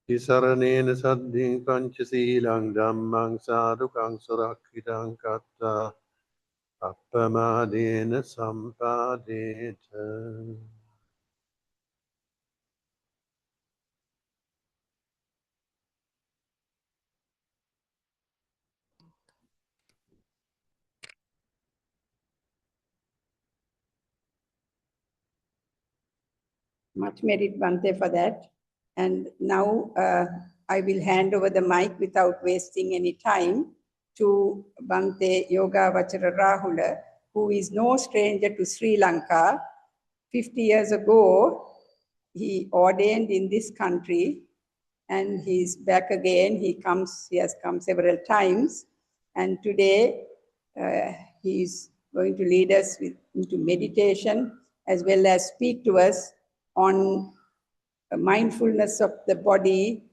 Tisaranena saddhin panchasilang dhammang sadhukang surakkhitang katta appamadena sampadeta. Much merit, Bhante, for that. And now I will hand over the mic without wasting any time to Bhante Yogavacara Rahula, who is no stranger to Sri Lanka. 50 years ago, he ordained in this country, and he's back again. He has come several times, and today he's going to lead us into meditation as well as speak to us on mindfulness of the body,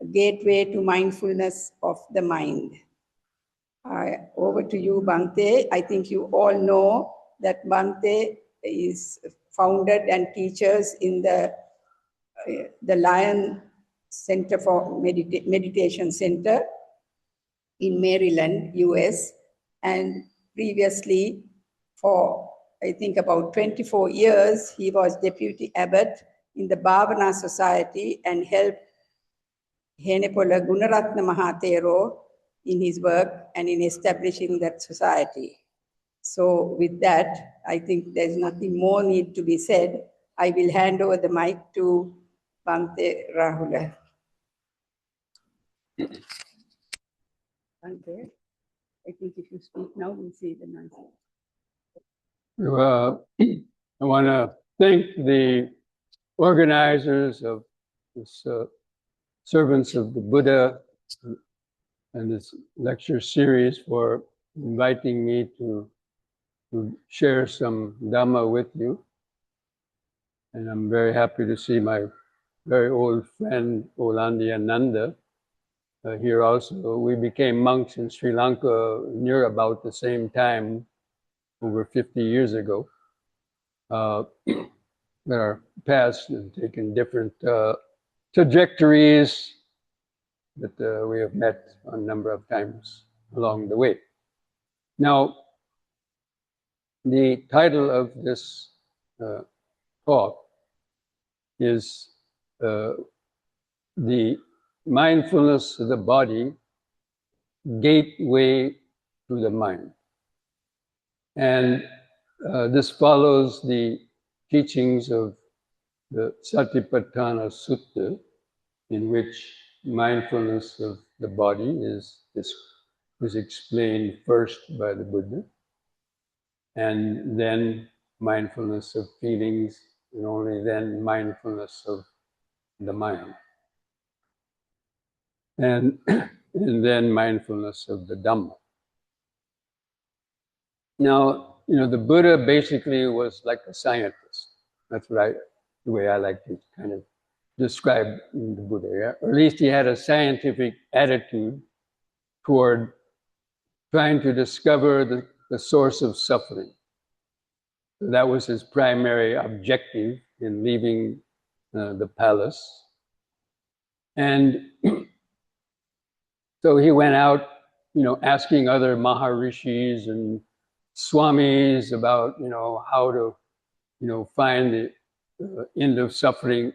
a gateway to mindfulness of the mind. Over to you, Bhante. I think you all know that Bhante is founded and teaches in the Lion Center for Meditation Center in Maryland, US, and previously for I think about 24 years, he was deputy abbot in the Bhavana Society and helped Henepola Gunaratna Maha Thero in his work and in establishing that society. So with that, I think there's nothing more need to be said. I will hand over the mic to Bhante Rahula. Bhante, I think if you speak now, we'll see the noise. I want to thank the organizers of this Servants of the Buddha and this lecture series for inviting me to share some Dhamma with you. And I'm very happy to see my very old friend Olandi Ananda here also. We became monks in Sri Lanka near about the same time, over 50 years ago. But our paths have taken different trajectories, but we have met a number of times along the way. Now, the title of this talk is the mindfulness of the body, gateway to the mind. And this follows the teachings of the Satipatthana Sutta, in which mindfulness of the body is explained first by the Buddha, and then mindfulness of feelings, and only then mindfulness of the mind. And then mindfulness of the Dhamma. Now, the Buddha basically was like a scientist. That's the way I like to kind of describe the Buddha, yeah? Or at least he had a scientific attitude toward trying to discover the source of suffering. That was his primary objective in leaving the palace. And so he went out, asking other Maharishis and Swamis about, how to, find the end of suffering.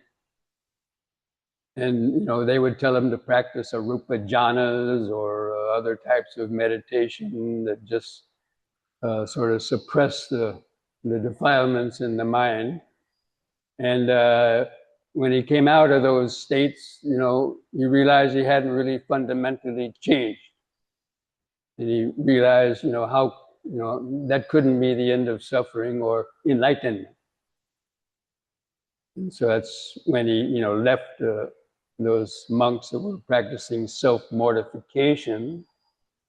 And, they would tell him to practice arupa jhanas or other types of meditation that just sort of suppress the defilements in the mind. And when he came out of those states, he realized he hadn't really fundamentally changed. And he realized, how, that couldn't be the end of suffering or enlightenment. And so that's when he, left those monks that were practicing self-mortification,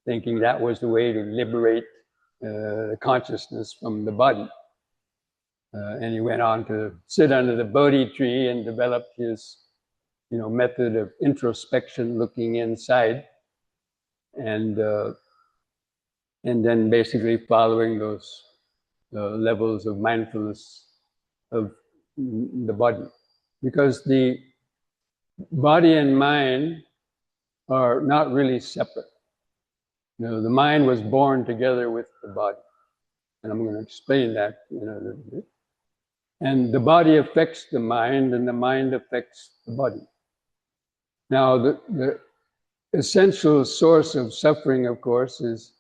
thinking that was the way to liberate the consciousness from the body. And he went on to sit under the Bodhi tree and developed his, method of introspection, looking inside, and then basically following those levels of mindfulness of the body. Because the body and mind are not really separate. The mind was born together with the body. And I'm going to explain that in a little bit. And the body affects the mind, and the mind affects the body. Now, the essential source of suffering, of course, is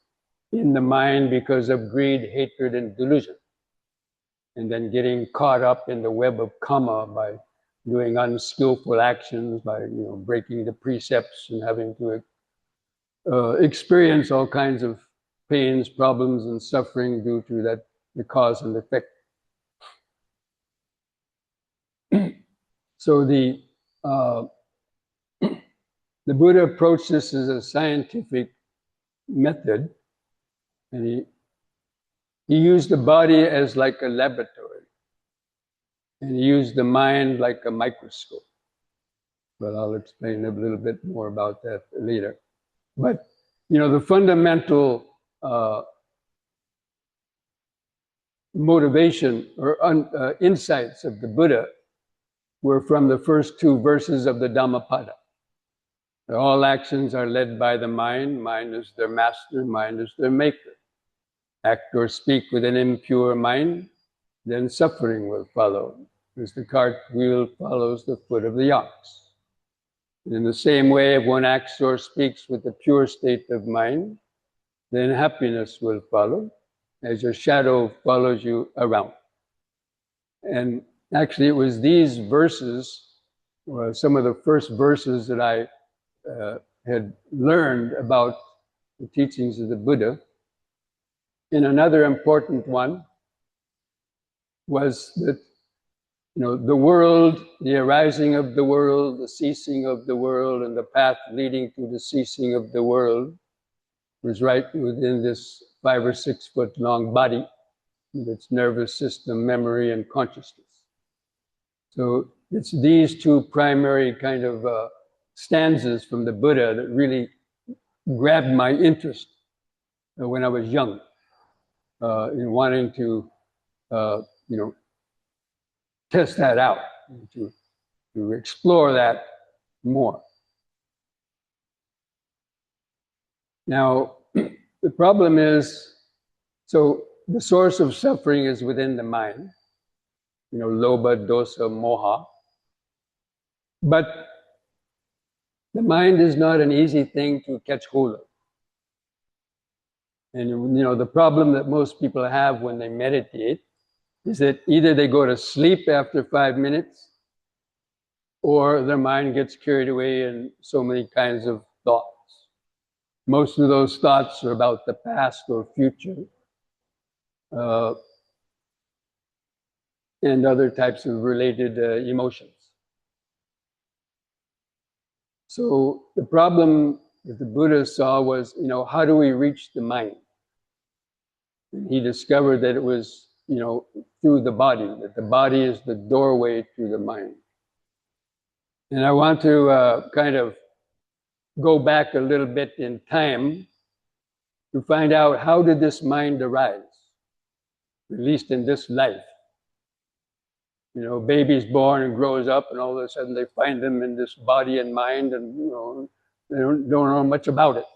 in the mind because of greed, hatred, and delusion. And then getting caught up in the web of karma by doing unskillful actions, by breaking the precepts and having to experience all kinds of pains, problems, and suffering due to that, the cause and effect. So the Buddha approached this as a scientific method, and he used the body as like a laboratory, and he used the mind like a microscope. But I'll explain a little bit more about that later. But the fundamental motivation or insights of the Buddha were from the first two verses of the Dhammapada. All actions are led by the mind. Mind is their master. Mind is their maker. Act or speak with an impure mind, then suffering will follow, as the cart wheel follows the foot of the ox. In the same way, if one acts or speaks with a pure state of mind, then happiness will follow, as your shadow follows you around. And actually, it was these verses, some of the first verses that I had learned about the teachings of the Buddha. And another important one was that, the world, the arising of the world, the ceasing of the world, and the path leading to the ceasing of the world was right within this 5 or 6 foot long body with its nervous system, memory, and consciousness. So it's these two primary kind of stanzas from the Buddha that really grabbed my interest when I was young, in wanting to, test that out, to explore that more. Now, the problem is, so the source of suffering is within the mind, lobha, dosa, moha. But the mind is not an easy thing to catch hold of. And the problem that most people have when they meditate is that either they go to sleep after 5 minutes, or their mind gets carried away in so many kinds of thoughts. Most of those thoughts are about the past or future, and other types of related emotions. So the problem that the Buddha saw was, how do we reach the mind? And he discovered that it was, through the body, that the body is the doorway to the mind. And I want to kind of go back a little bit in time to find out, how did this mind arise, at least in this life? Baby's born and grows up, and all of a sudden they find them in this body and mind, and they don't know much about it.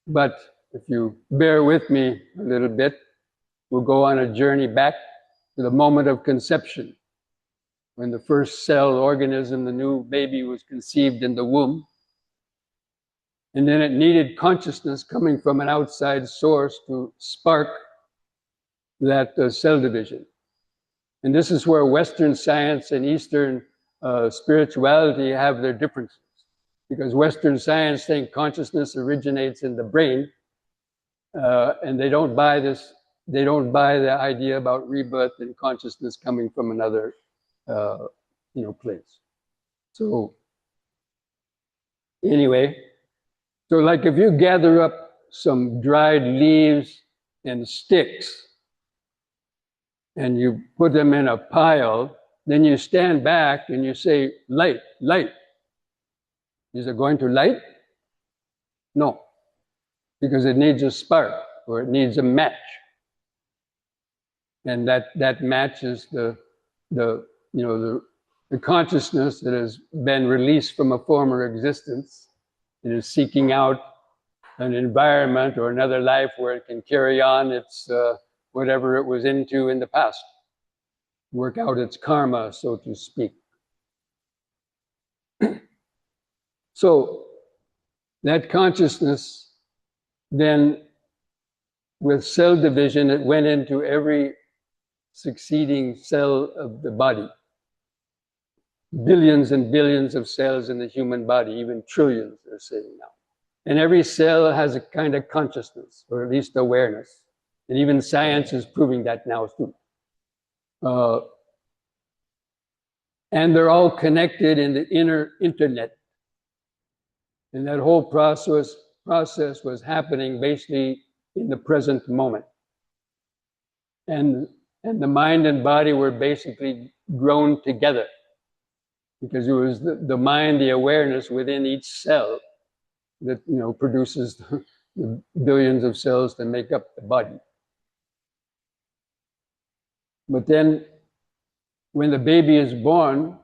But if you bear with me a little bit, we'll go on a journey back to the moment of conception, when the first cell organism, the new baby, was conceived in the womb. And then it needed consciousness coming from an outside source to spark that cell division. And this is where Western science and Eastern spirituality have their differences. Because Western science thinks consciousness originates in the brain, and they don't buy this. They don't buy the idea about rebirth and consciousness coming from another, place. So anyway, so like if you gather up some dried leaves and sticks, and you put them in a pile, then you stand back and you say, light, light. Is it going to light? No, because it needs a spark, or it needs a match. And that match is the the consciousness that has been released from a former existence and is seeking out an environment or another life where it can carry on its whatever it was into in the past, work out its karma, so to speak. So that consciousness then, with cell division, it went into every succeeding cell of the body. Billions and billions of cells in the human body, even trillions, they're saying now. And every cell has a kind of consciousness, or at least awareness. And even science is proving that now too. And they're all connected in the inner internet. And that whole process was happening basically in the present moment. And the mind and body were basically grown together, because it was the mind, the awareness within each cell that produces the billions of cells that make up the body. But then when the baby is born,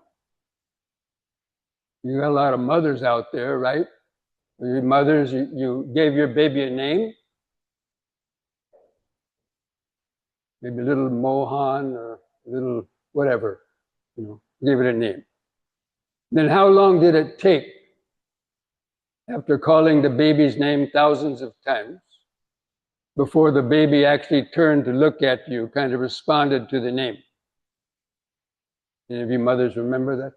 you got a lot of mothers out there, right? Your mothers, you gave your baby a name, maybe a little Mohan or a little whatever, give it a name. Then how long did it take, after calling the baby's name thousands of times, before the baby actually turned to look at you, kind of responded to the name? Any of you mothers remember that?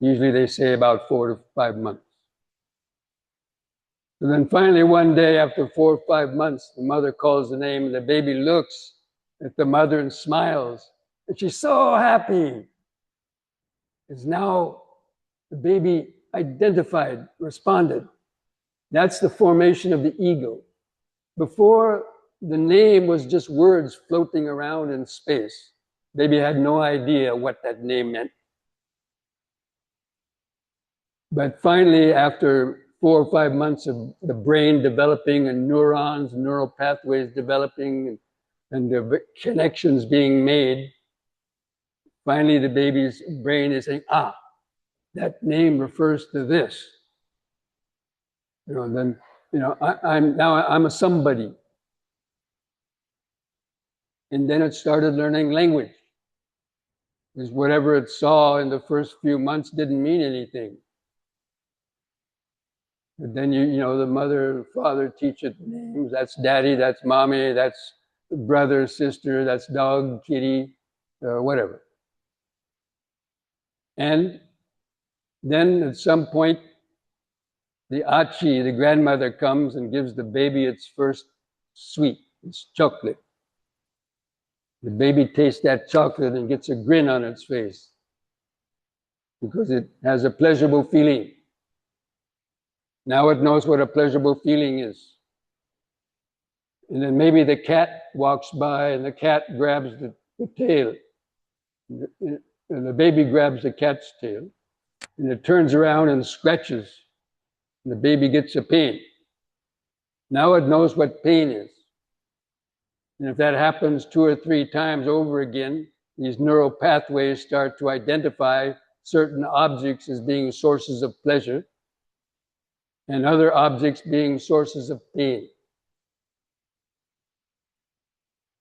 Usually they say about 4 to 5 months. And then finally one day, after 4 or 5 months, the mother calls the name, and the baby looks at the mother and smiles. And she's so happy. Because now the baby identified, responded. That's the formation of the ego. Before, the name was just words floating around in space. Baby had no idea what that name meant. But finally, after 4 or 5 months of the brain developing and neurons, neural pathways developing, and the connections being made, finally the baby's brain is saying, that name refers to this. I'm a somebody. And then it started learning language, because whatever it saw in the first few months didn't mean anything. But then the mother, father teach it names. That's daddy, that's mommy, that's brother, sister, that's dog, kitty, whatever. And then at some point, the achi, the grandmother, comes and gives the baby its first sweet, its chocolate. The baby tastes that chocolate and gets a grin on its face, because it has a pleasurable feeling. Now it knows what a pleasurable feeling is. And then maybe the cat walks by and the cat grabs the tail. And the baby grabs the cat's tail, and it turns around and scratches. And the baby gets a pain. Now it knows what pain is. And if that happens 2 or 3 times over again, these neural pathways start to identify certain objects as being sources of pleasure, and other objects being sources of pain.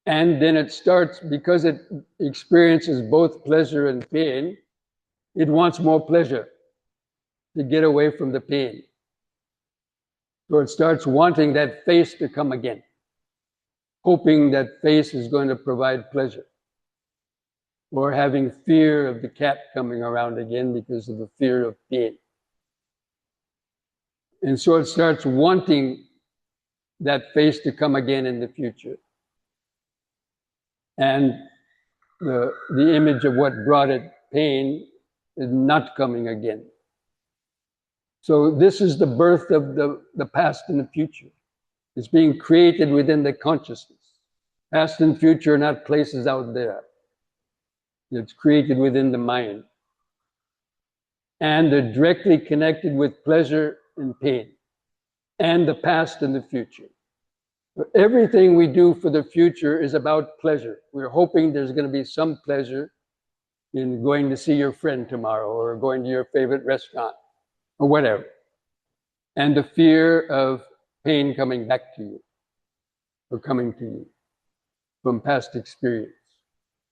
And then it starts, because it experiences both pleasure and pain, it wants more pleasure to get away from the pain. So it starts wanting that face to come again, hoping that face is going to provide pleasure, or having fear of the cat coming around again because of the fear of pain. And so it starts wanting that face to come again in the future. And the image of what brought it pain is not coming again. So this is the birth of the past and the future. It's being created within the consciousness. Past and future are not places out there. It's created within the mind. And they're directly connected with pleasure and pain, and the past and the future. Everything we do for the future is about pleasure. We're hoping there's going to be some pleasure in going to see your friend tomorrow or going to your favorite restaurant or whatever. And the fear of pain coming back to you or coming to you from past experience.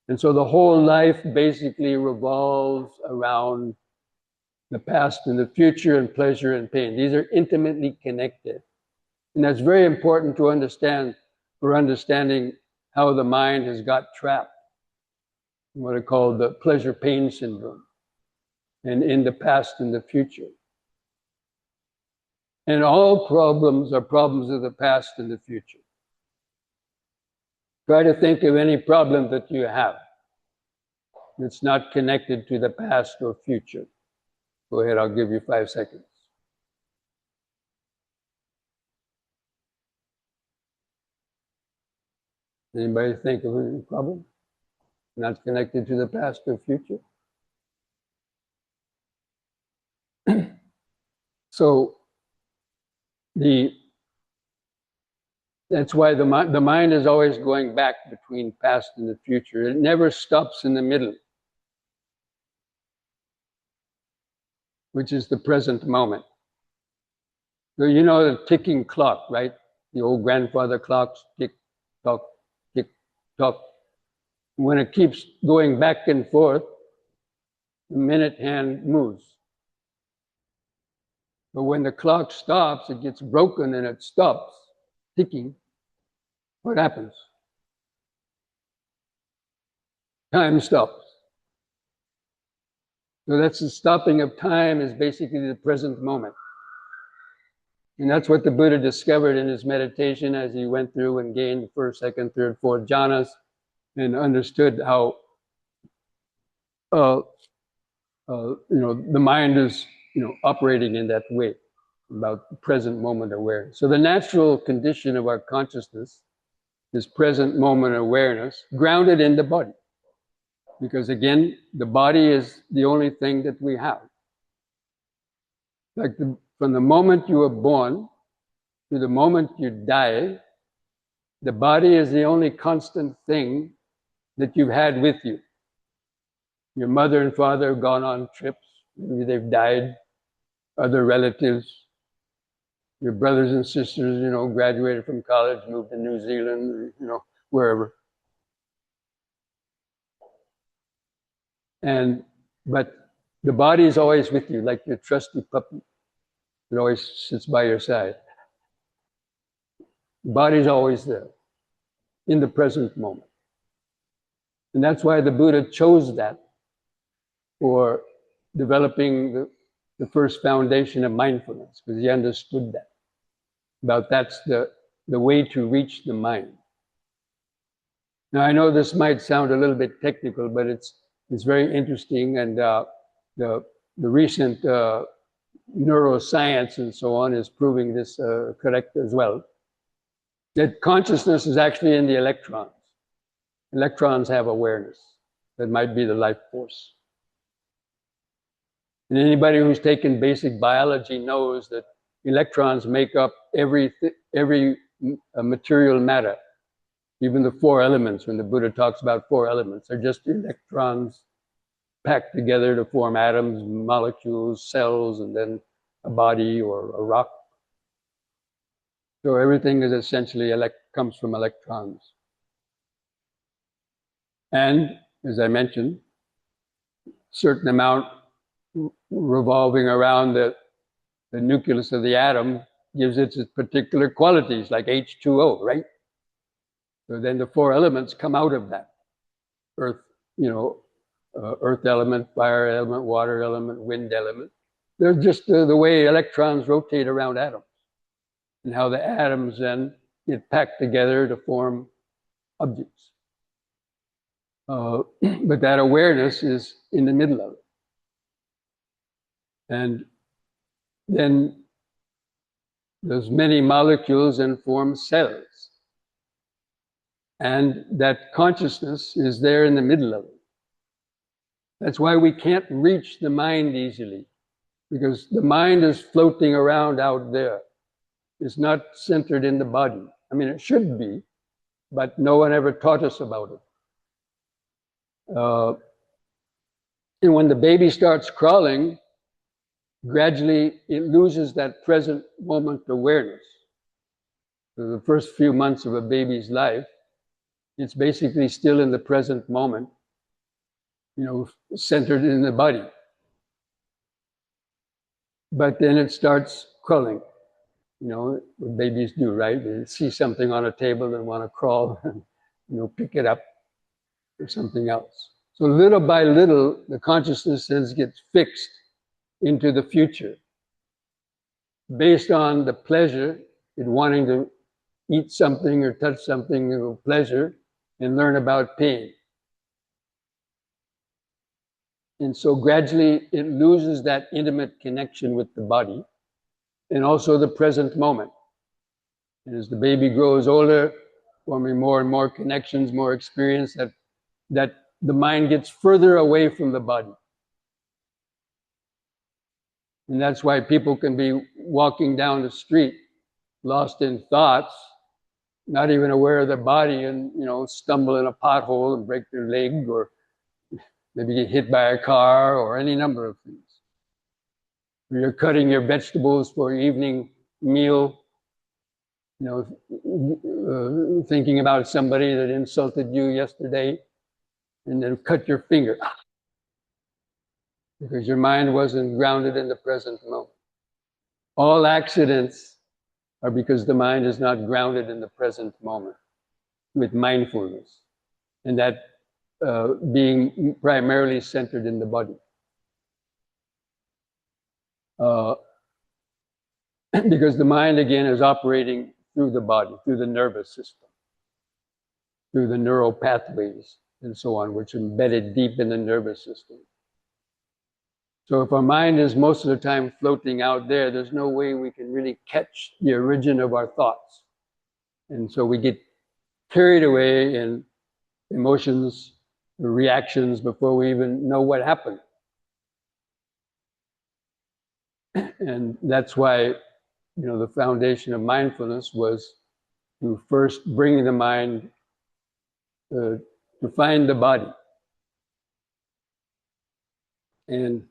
And so the whole life basically revolves around the past and the future and pleasure and pain. These are intimately connected. And that's very important to understand for understanding how the mind has got trapped in what are called the pleasure-pain syndrome and in the past and the future. And all problems are problems of the past and the future. Try to think of any problem that you have that's not connected to the past or future. Go ahead, I'll give you 5 seconds. Anybody think of any problem not connected to the past or future? So that's why the mind is always going back between past and the future. It never stops in the middle, which is the present moment. So you know the ticking clock, right? The old grandfather clocks, tick, tock, tick, tock. When it keeps going back and forth, the minute hand moves. But when the clock stops, it gets broken and it stops ticking. What happens? Time stops. So that's the stopping of time, is basically the present moment. And that's what the Buddha discovered in his meditation as he went through and gained the first, second, third, fourth jhanas and understood how the mind is operating in that way, about the present moment awareness. So the natural condition of our consciousness is present moment awareness, grounded in the body. Because again, the body is the only thing that we have. Like from the moment you are born to the moment you die, the body is the only constant thing that you've had with you. Your mother and father have gone on trips, maybe they've died, other relatives, your brothers and sisters, graduated from college, moved to New Zealand, wherever. But the body is always with you, like your trusty puppy. It always sits by your side. The body is always there, in the present moment. And that's why the Buddha chose that for developing the first foundation of mindfulness, because he understood that. That's the way to reach the mind. Now, I know this might sound a little bit technical, but it's very interesting, and the recent neuroscience and so on is proving this correct as well. That consciousness is actually in the electrons. Electrons have awareness. That might be the life force. And anybody who's taken basic biology knows that electrons make up every material matter. Even the 4 elements, when the Buddha talks about 4 elements, are just electrons packed together to form atoms, molecules, cells, and then a body or a rock. So everything is essentially comes from electrons. And, as I mentioned, certain amount revolving around the nucleus of the atom gives it its particular qualities, like H2O, right? So then the 4 elements come out of that. Earth, earth element, fire element, water element, wind element. They're just the way electrons rotate around atoms, and how the atoms then get packed together to form objects. But that awareness is in the middle of it. And then there's many molecules and form cells. And that consciousness is there in the middle of it. That's why we can't reach the mind easily, because the mind is floating around out there. It's not centered in the body. I mean, it should be, but no one ever taught us about it. And when the baby starts crawling, gradually it loses that present moment awareness. For the first few months of a baby's life, it's basically still in the present moment, centered in the body. But then it starts crawling. What babies do, right? They see something on a table and want to crawl and, pick it up or something else. So little by little, the consciousness gets fixed into the future based on the pleasure in wanting to eat something or touch something of pleasure and learn about pain. And so gradually it loses that intimate connection with the body and also the present moment. And as the baby grows older, forming more and more connections, more experience, that the mind gets further away from the body. And that's why people can be walking down the street, lost in thoughts, not even aware of their body, and stumble in a pothole and break their leg, or maybe get hit by a car, or any number of things. Or you're cutting your vegetables for evening meal, thinking about somebody that insulted you yesterday, and then cut your finger because your mind wasn't grounded in the present moment. All accidents are because the mind is not grounded in the present moment with mindfulness, and that being primarily centered in the body. Because the mind, again, is operating through the body, through the nervous system, through the neural pathways and so on, which are embedded deep in the nervous system. So if our mind is most of the time floating out there, there's no way we can really catch the origin of our thoughts. And so we get carried away in emotions, reactions before we even know what happened. And that's why, the foundation of mindfulness was to first bring the mind to find the body. And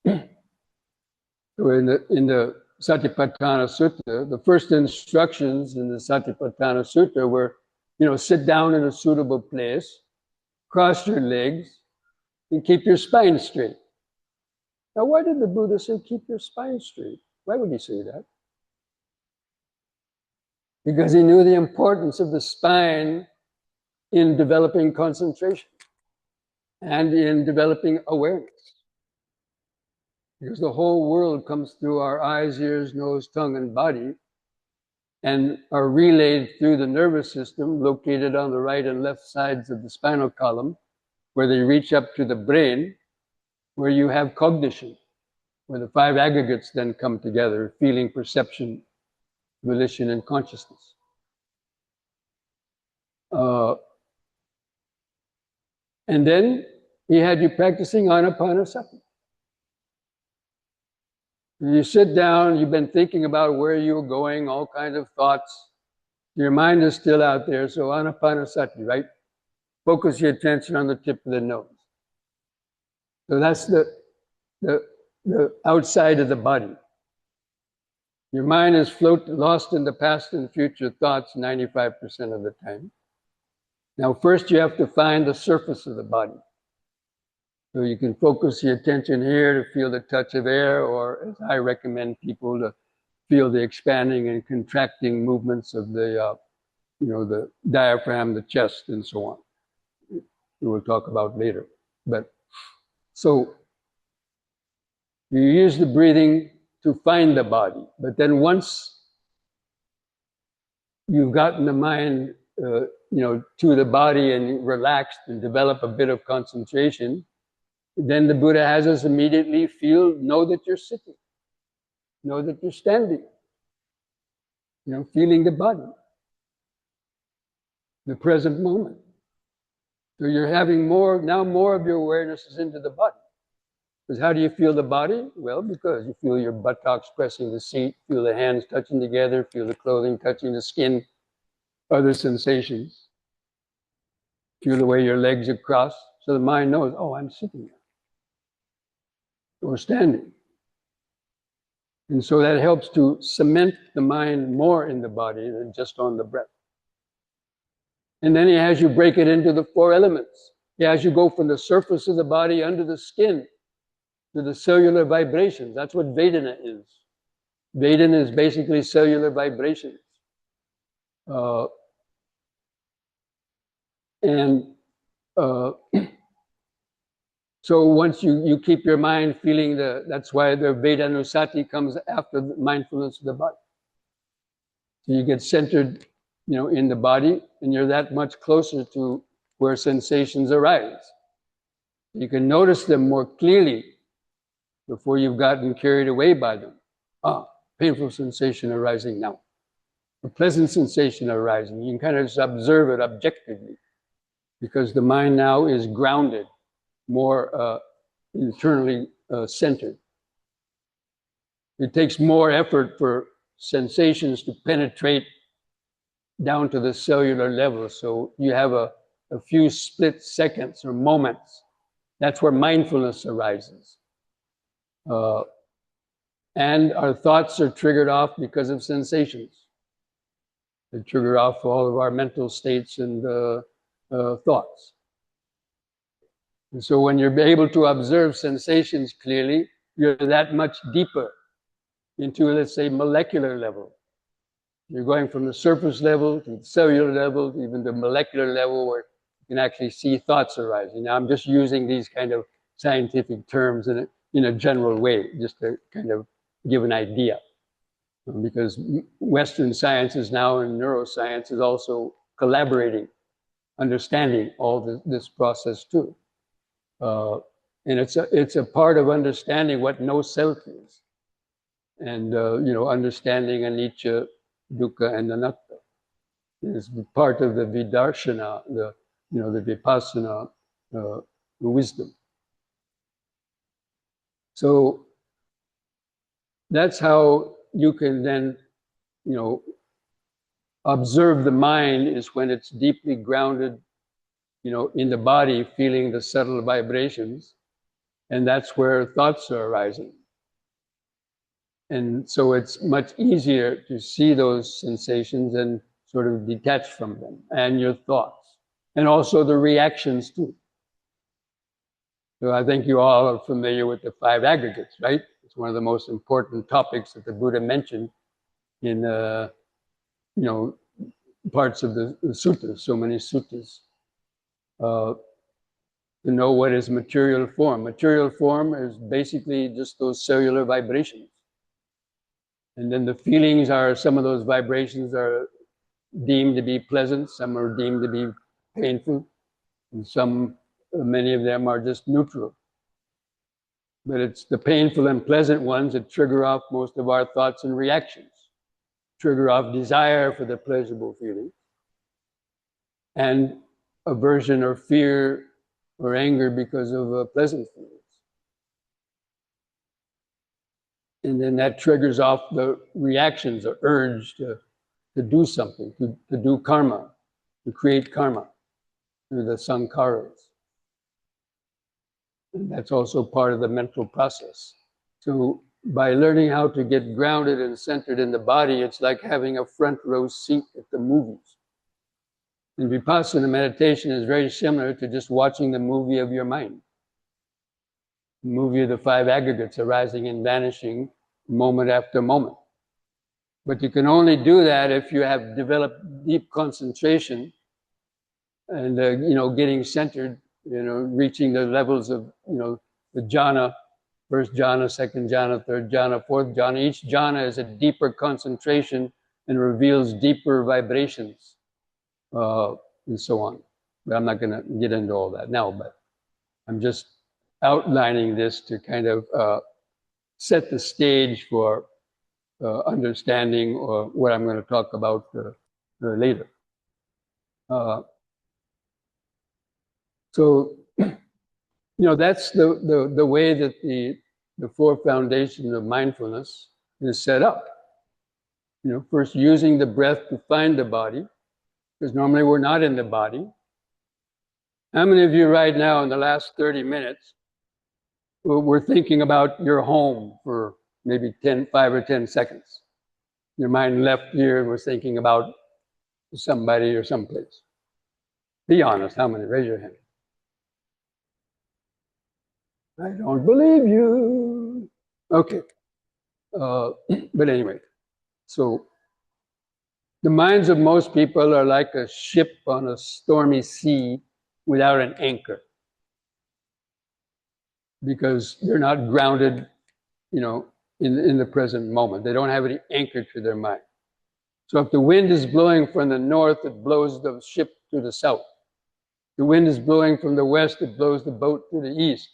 so in the Satipatthana Sutta, the first instructions in the Satipatthana Sutta were, sit down in a suitable place, cross your legs, and keep your spine straight. Now, why did the Buddha say keep your spine straight? Why would he say that? Because he knew the importance of the spine in developing concentration and in developing awareness. Because the whole world comes through our eyes, ears, nose, tongue, and body, and are relayed through the nervous system located on the right and left sides of the spinal column, where they reach up to the brain, where you have cognition, where the five aggregates then come together: feeling, perception, volition, and consciousness. And then he had you practicing anapanasati. You sit down, you've been thinking about where you're going, all kinds of thoughts. Your mind is still out there, so anapanasati, right? Focus your attention on the tip of the nose. So that's the outside of the body. Your mind is lost in the past and future thoughts 95% of the time. Now, first you have to find the surface of the body. So you can focus your attention here to feel the touch of air, or as I recommend people, to feel the expanding and contracting movements of the diaphragm, the chest, and so on. We will talk about later. But so you use the breathing to find the body. But then once you've gotten the mind, to the body and relaxed and develop a bit of concentration, then the Buddha has us immediately know that you're sitting, know that you're standing, feeling the body, the present moment. So you're having more of your awareness is into the body. Because how do you feel the body? Well, because you feel your buttocks pressing the seat, feel the hands touching together, feel the clothing touching the skin, other sensations. Feel the way your legs are crossed. So the mind knows, oh, I'm sitting here. or standing. And so that helps to cement the mind more in the body than just on the breath. And then he has you break it into the 4 elements. He has you go from the surface of the body under the skin to the cellular vibrations. That's what Vedana is. Vedana is basically cellular vibrations. So once you keep your mind feeling that's why the Vedanusati comes after the mindfulness of the body. So you get centered, in the body, and you're that much closer to where sensations arise. You can notice them more clearly before you've gotten carried away by them. Painful sensation arising now. A pleasant sensation arising. You can kind of just observe it objectively because the mind now is grounded, more internally centered. It takes more effort for sensations to penetrate down to the cellular level. So you have a few split seconds or moments. That's where mindfulness arises. And our thoughts are triggered off because of sensations. They trigger off all of our mental states and thoughts. And so when you're able to observe sensations clearly, you're that much deeper into, let's say, molecular level. You're going from the surface level to the cellular level, to even the molecular level where you can actually see thoughts arising. Now, I'm just using these kind of scientific terms in a general way, just to kind of give an idea. Because Western sciences now and neuroscience is also collaborating, understanding all this process too. And it's a part of understanding what no self is. And, understanding anicca, dukkha, and anatta is part of the vidarshana, the vipassana wisdom. So that's how you can then, observe the mind is when it's deeply grounded, in the body, feeling the subtle vibrations, and that's where thoughts are arising. And so it's much easier to see those sensations and sort of detach from them and your thoughts and also the reactions too. So I think you all are familiar with the 5 aggregates, right? It's one of the most important topics that the Buddha mentioned in, parts of the suttas, so many suttas. To know what is material form. Material form is basically just those cellular vibrations. And then the feelings are, some of those vibrations are deemed to be pleasant, some are deemed to be painful, and many of them are just neutral. But it's the painful and pleasant ones that trigger off most of our thoughts and reactions, trigger off desire for the pleasurable feeling, and aversion or fear or anger because of pleasant feelings. And then that triggers off the reactions or urge to do something, to do karma, to create karma through the sankharas. And that's also part of the mental process. So by learning how to get grounded and centered in the body, it's like having a front row seat at the movies. And Vipassana meditation is very similar to just watching the movie of your mind. The movie of the 5 aggregates arising and vanishing moment after moment. But you can only do that if you have developed deep concentration and, getting centered, reaching the levels of, the jhana, first jhana, second jhana, third jhana, fourth jhana. Each jhana is a deeper concentration and reveals deeper vibrations. And so on. But I'm not going to get into all that now, but I'm just outlining this to kind of set the stage for understanding or what I'm going to talk about later. So, that's the way that the 4 foundations of mindfulness is set up. First using the breath to find the body, because normally we're not in the body. How many of you right now in the last 30 minutes we're thinking about your home for maybe 5 or 10 seconds. Your mind left here and was thinking about somebody or someplace. Be honest, how many? Raise your hand. I don't believe you. Okay. But anyway, so the minds of most people are like a ship on a stormy sea without an anchor, because they're not grounded, in the present moment. They don't have any anchor to their mind. So if the wind is blowing from the north, it blows the ship to the south. The wind is blowing from the west, it blows the boat to the east.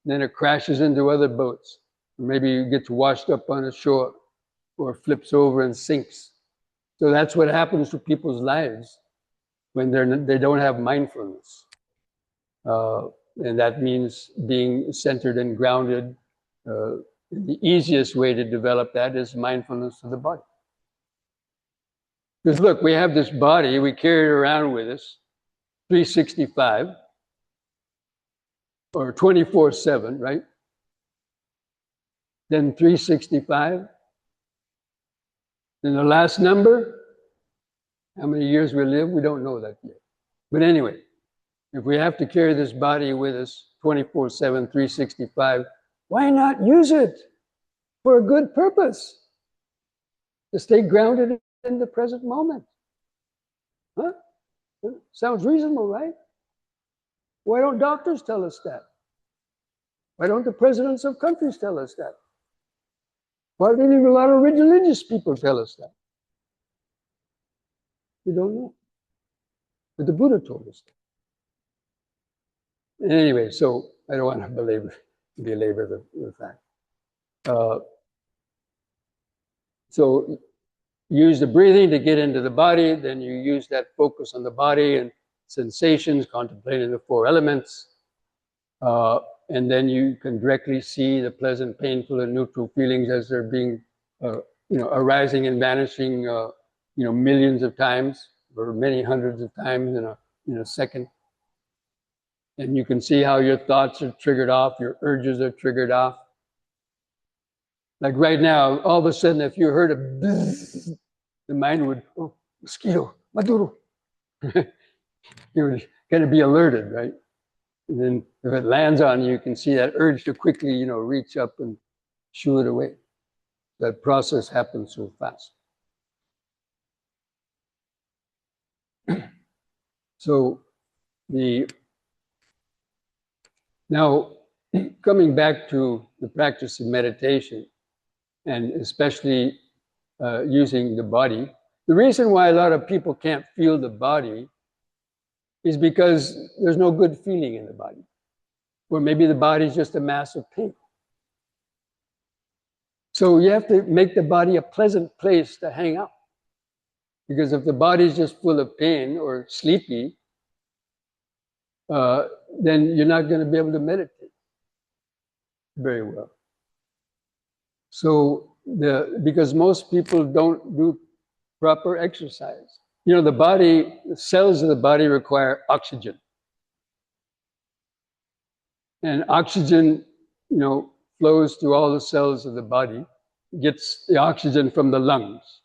Then it crashes into other boats. Maybe it gets washed up on a shore or flips over and sinks. So that's what happens to people's lives when they don't have mindfulness. And that means being centered and grounded. The easiest way to develop that is mindfulness of the body. Because look, we have this body, we carry it around with us, 365, or 24/7, right? Then 365. Then the last number, how many years we live, we don't know that yet. But anyway, if we have to carry this body with us 24/7, 365, why not use it for a good purpose? To stay grounded in the present moment. Huh? Sounds reasonable, right? Why don't doctors tell us that? Why don't the presidents of countries tell us that? Why don't even a lot of religious people tell us that? We don't know. But the Buddha told us that. Anyway, so I don't want to belabor the fact. So use the breathing to get into the body, then you use that focus on the body and sensations, contemplating the 4 elements, and then you can directly see the pleasant, painful, and neutral feelings as they're being, arising and vanishing, millions of times or many hundreds of times in a second. And you can see how your thoughts are triggered off, your urges are triggered off. Like right now, all of a sudden, if you heard a bzzz, the mind would, oh, mosquito, maduro. You're going to be alerted, right? And then if it lands on you, you can see that urge to quickly, reach up and shoo it away. That process happens so fast. So now coming back to the practice of meditation, and especially using the body, the reason why a lot of people can't feel the body is because there's no good feeling in the body. Or maybe the body is just a mass of pain. So you have to make the body a pleasant place to hang out. Because if the body is just full of pain or sleepy, then you're not going to be able to meditate very well. So because most people don't do proper exercise. The cells of the body require oxygen. And oxygen, flows through all the cells of the body, gets the oxygen from the lungs.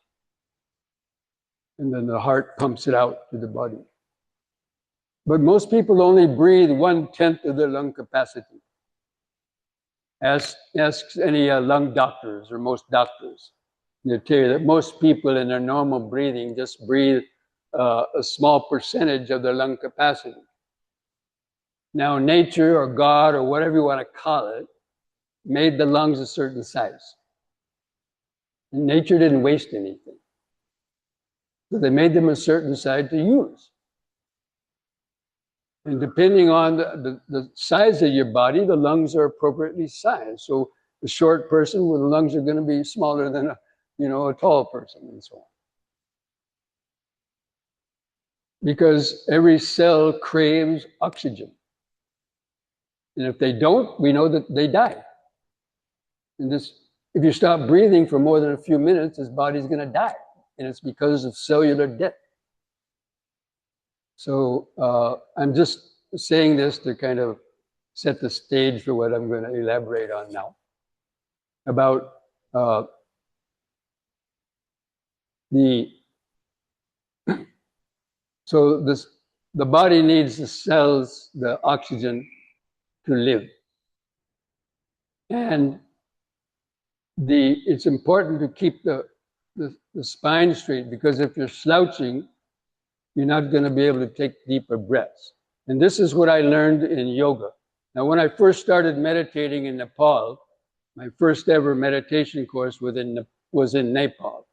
And then the heart pumps it out to the body. But most people only breathe 1/10 of their lung capacity. Ask any lung doctors or most doctors. They'll tell you that most people in their normal breathing just breathe a small percentage of their lung capacity. Now, nature or God or whatever you want to call it made the lungs a certain size. And nature didn't waste anything. So they made them a certain size to use. And depending on the size of your body, the lungs are appropriately sized. So a short person with the lungs are going to be smaller than a tall person, and so on. Because every cell craves oxygen. And if they don't, we know that they die. And if you stop breathing for more than a few minutes, this body's going to die. And it's because of cellular death. So I'm just saying this to kind of set the stage for what I'm going to elaborate on now. About the body needs the cells, the oxygen to live. And it's important to keep the spine straight, because if you're slouching, you're not going to be able to take deeper breaths. And this is what I learned in yoga. Now, when I first started meditating in Nepal, my first ever meditation course was in Nepal,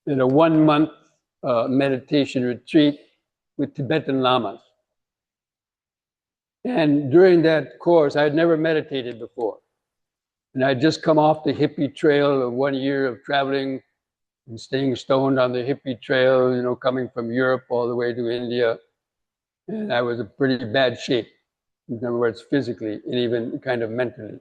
in a 1-month meditation retreat with Tibetan lamas. And during that course, I had never meditated before. And I'd just come off the hippie trail of 1 year of traveling and staying stoned on the hippie trail, you know, coming from Europe all the way to India. And I was in pretty bad shape, in other words, physically and even kind of mentally.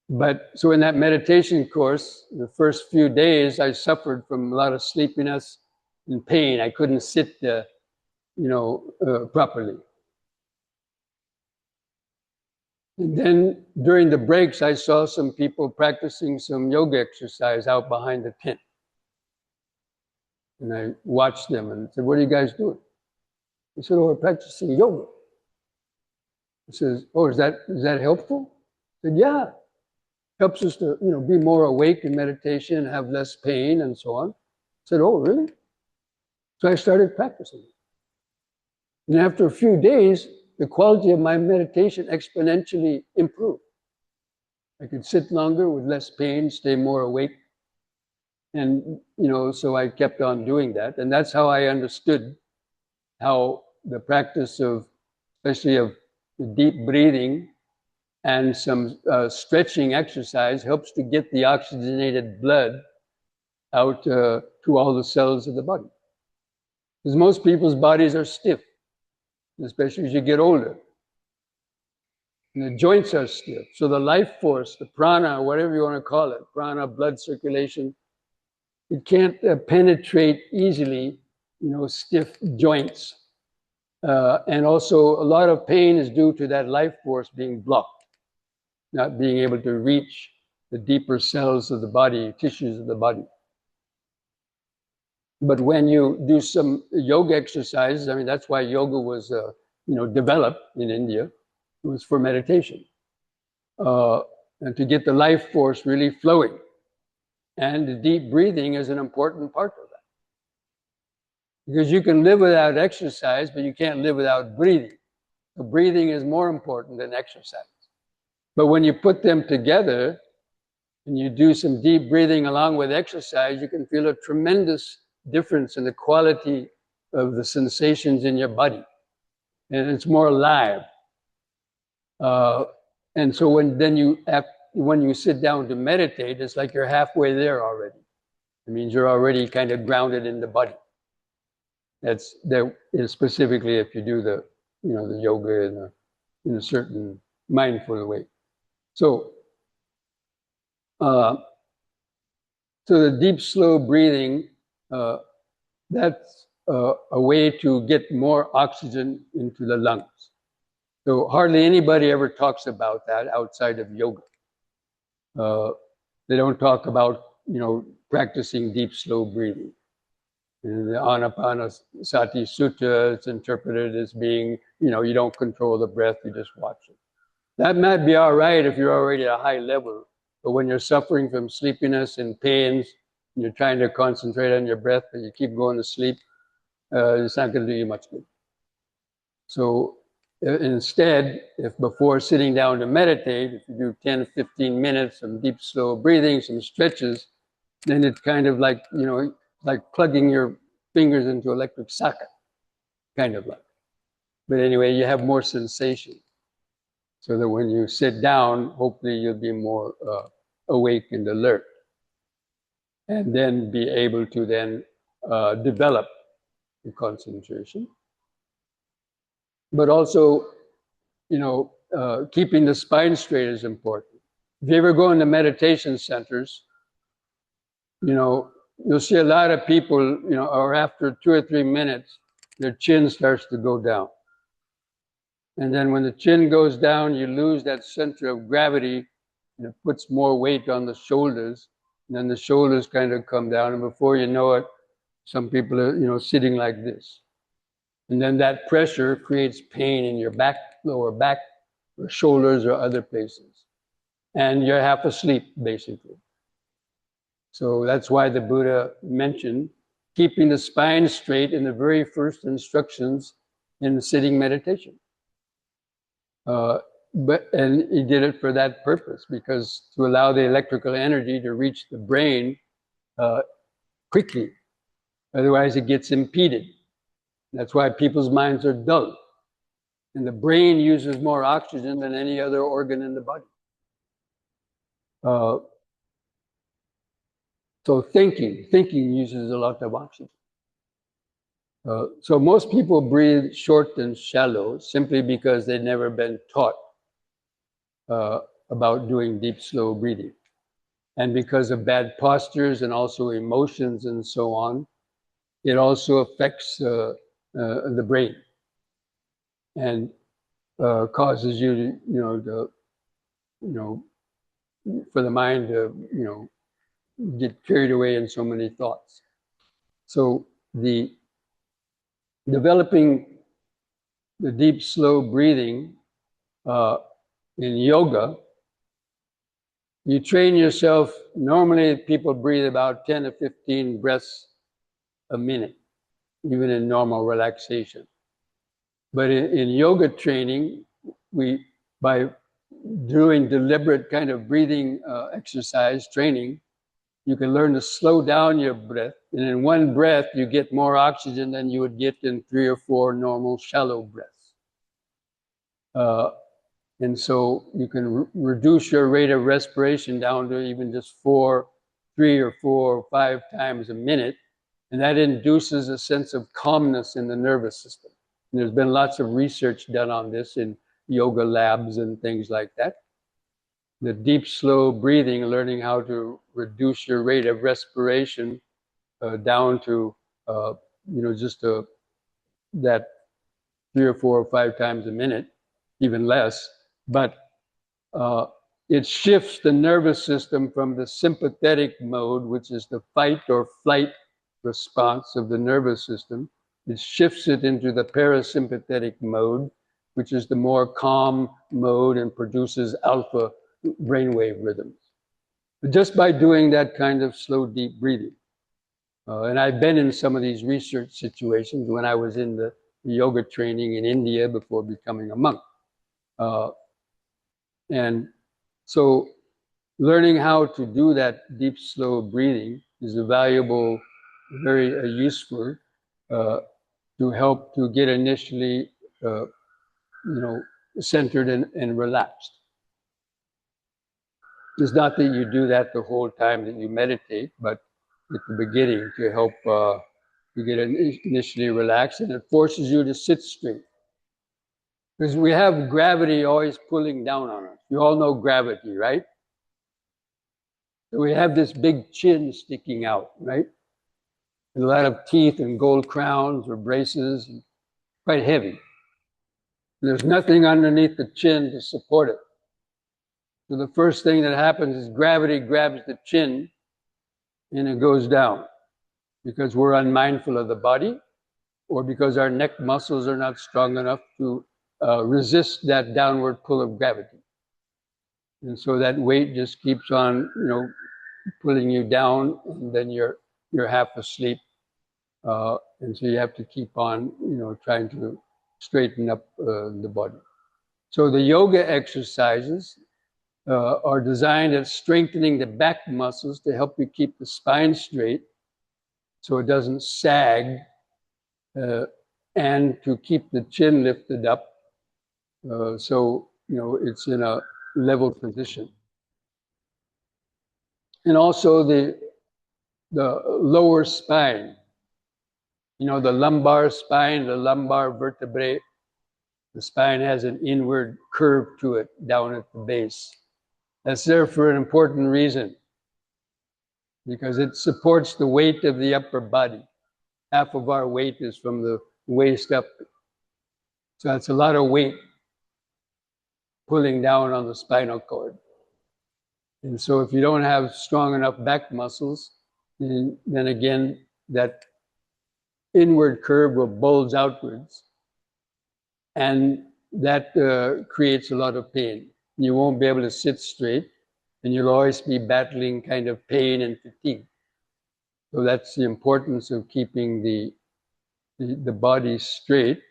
But so in that meditation course, the first few days, I suffered from a lot of sleepiness and pain. I couldn't sit, properly. And then during the breaks, I saw some people practicing some yoga exercise out behind the tent. And I watched them and said, "What are you guys doing?" They said, "Oh, we're practicing yoga." I says, "Oh, is that helpful?" I said, "Yeah. Helps us to, be more awake in meditation, have less pain and so on." I said, "Oh, really?" So I started practicing. And after a few days, the quality of my meditation exponentially improved. I could sit longer with less pain, stay more awake. And, so I kept on doing that. And that's how I understood how the practice especially of the deep breathing and some stretching exercise helps to get the oxygenated blood out to all the cells of the body. Because most people's bodies are stiff, especially as you get older. And the joints are stiff. So the life force, the prana, whatever you want to call it, prana, blood circulation, it can't penetrate easily, stiff joints. And also a lot of pain is due to that life force being blocked, not being able to reach the deeper cells of the body, tissues of the body. But when you do some yoga exercises, that's why yoga was, developed in India. It was for meditation, and to get the life force really flowing. And the deep breathing is an important part of that. Because you can live without exercise, but you can't live without breathing. So breathing is more important than exercise. But when you put them together and you do some deep breathing along with exercise, you can feel a tremendous difference in the quality of the sensations in your body. And it's more alive. And so when you sit down to meditate, it's like you're halfway there already. It means you're already kind of grounded in the body. That's specifically if you do the yoga in a certain mindful way. So the deep, slow breathing, that's a way to get more oxygen into the lungs. So hardly anybody ever talks about that outside of yoga. They don't talk about, practicing deep, slow breathing. In the Anapanasati Sutta, it's interpreted as being, you don't control the breath, you just watch it. That might be all right if you're already at a high level, but when you're suffering from sleepiness and pains, and you're trying to concentrate on your breath, but you keep going to sleep, it's not going to do you much good. So instead, if before sitting down to meditate, if you do 10, 15 minutes, some deep, slow breathing, some stretches, then it's kind of like, like plugging your fingers into electric socket, kind of like. But anyway, you have more sensation. So that when you sit down, hopefully you'll be more awake and alert. And then be able to then develop the concentration. But also, keeping the spine straight is important. If you ever go into meditation centers, you'll see a lot of people, or after 2 or 3 minutes, their chin starts to go down. And then when the chin goes down, you lose that center of gravity, and it puts more weight on the shoulders. And then the shoulders kind of come down, and before you know it, some people are, sitting like this. And then that pressure creates pain in your back, lower back, or shoulders, or other places. And you're half asleep, basically. So that's why the Buddha mentioned keeping the spine straight in the very first instructions in the sitting meditation. And he did it for that purpose, because to allow the electrical energy to reach the brain quickly. Otherwise, it gets impeded. That's why people's minds are dull. And the brain uses more oxygen than any other organ in the body. So thinking uses a lot of oxygen. So most people breathe short and shallow simply because they've never been taught about doing deep, slow breathing. And because of bad postures and also emotions and so on, it also affects the brain and causes you for the mind to, get carried away in so many thoughts. So the developing the deep, slow breathing in yoga, you train yourself. Normally, people breathe about 10 to 15 breaths a minute, even in normal relaxation. But in yoga training, by doing deliberate kind of breathing exercise training, you can learn to slow down your breath. And in one breath, you get more oxygen than you would get in 3 or 4 normal shallow breaths. And so you can reduce your rate of respiration down to even just 3 or 4 or 5 times a minute. And that induces a sense of calmness in the nervous system. And there's been lots of research done on this in yoga labs and things like that. The deep, slow breathing, learning how to reduce your rate of respiration down to, just that 3 or 4 or 5 times a minute, even less. But it shifts the nervous system from the sympathetic mode, which is the fight or flight response of the nervous system. It shifts it into the parasympathetic mode, which is the more calm mode and produces alpha brainwave rhythms. But just by doing that kind of slow, deep breathing. And I've been in some of these research situations when I was in the yoga training in India before becoming a monk. And so learning how to do that deep, slow breathing is a valuable, very useful to help to get initially, centered and relaxed. It's not that you do that the whole time that you meditate, but at the beginning to help you get initially relaxed, and it forces you to sit straight. Because we have gravity always pulling down on us. You all know gravity, right? So we have this big chin sticking out, right? And a lot of teeth and gold crowns or braces, quite heavy. There's nothing underneath the chin to support it. So the first thing that happens is gravity grabs the chin and it goes down because we're unmindful of the body or because our neck muscles are not strong enough to resist that downward pull of gravity. And so that weight just keeps on, pulling you down, and then you're half asleep. And so you have to keep on, trying to straighten up the body. So the yoga exercises are designed at strengthening the back muscles to help you keep the spine straight so it doesn't sag, and to keep the chin lifted up so it's in a level position. And also the lower spine, the lumbar spine, the lumbar vertebrae, the spine has an inward curve to it down at the base. That's there for an important reason, because it supports the weight of the upper body. Half of our weight is from the waist up. So that's a lot of weight pulling down on the spinal cord. And so if you don't have strong enough back muscles, then again, that inward curve will bulge outwards. And that creates a lot of pain. You won't be able to sit straight, and you'll always be battling kind of pain and fatigue. So that's the importance of keeping the body straight.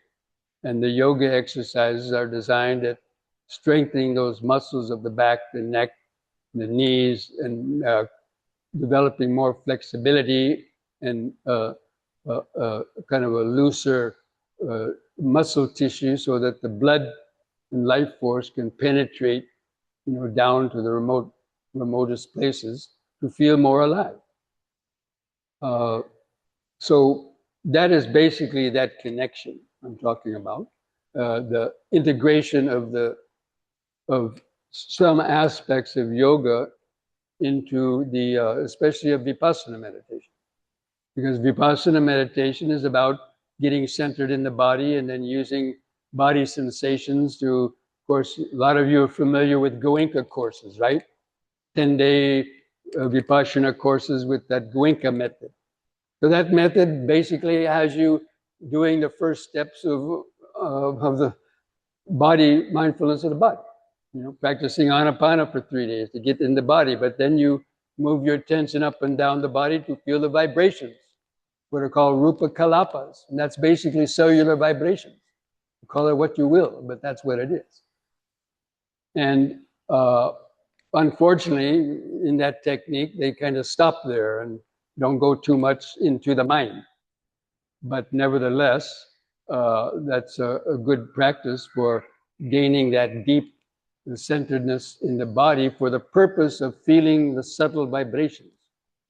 And the yoga exercises are designed at strengthening those muscles of the back, the neck, the knees, and developing more flexibility and kind of a looser muscle tissue, so that the blood and life force can penetrate, down to the remotest places to feel more alive. So that is basically that connection I'm talking about, the integration of some aspects of yoga into the especially of vipassana meditation, because vipassana meditation is about getting centered in the body and then using body sensations to, of course, a lot of you are familiar with Goenka courses, right? 10-day vipassana courses with that Goenka method. So that method basically has you doing the first steps of the body, mindfulness of the body. Practicing anapana for 3 days to get in the body, but then you move your attention up and down the body to feel the vibrations, what are called rupa kalapas, and that's basically cellular vibrations. You call it what you will, but that's what it is. And unfortunately, in that technique, they kind of stop there and don't go too much into the mind. But nevertheless, that's a good practice for gaining that deep centeredness in the body for the purpose of feeling the subtle vibrations,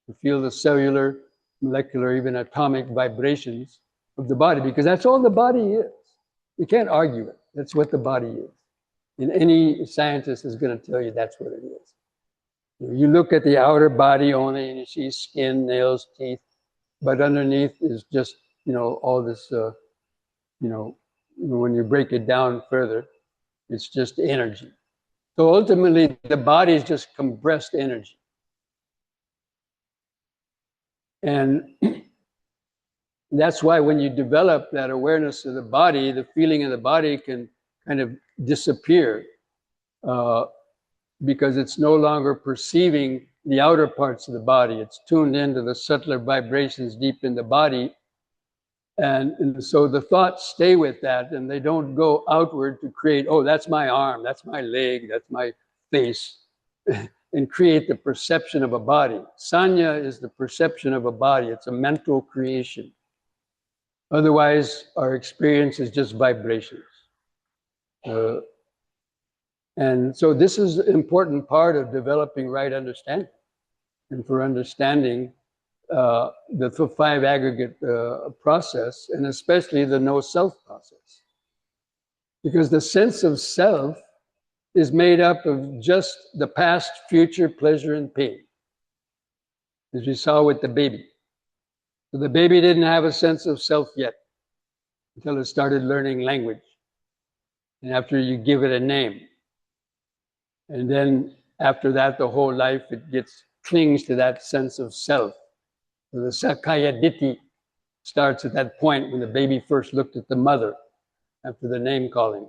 to feel the cellular, molecular, even atomic vibrations of the body, because that's all the body is. You can't argue it. That's what the body is. And any scientist is going to tell you that's what it is. You look at the outer body only and you see skin, nails, teeth, but underneath is just, all this, when you break it down further, it's just energy. So ultimately, the body is just compressed energy. And that's why when you develop that awareness of the body, the feeling of the body can kind of disappear, because it's no longer perceiving the outer parts of the body. It's tuned into the subtler vibrations deep in the body. And so the thoughts stay with that, and they don't go outward to create, oh, that's my arm, that's my leg, that's my face, and create the perception of a body. Sanya is the perception of a body. It's a mental creation. Otherwise, our experience is just vibrations. And so this is an important part of developing right understanding. And for understanding the 5 aggregate process, and especially the no-self process. Because the sense of self is made up of just the past, future, pleasure, and pain, as we saw with the baby. So the baby didn't have a sense of self yet until it started learning language. And after you give it a name. And then after that, the whole life, it clings to that sense of self. So the Sakaya Ditti starts at that point when the baby first looked at the mother after the name calling.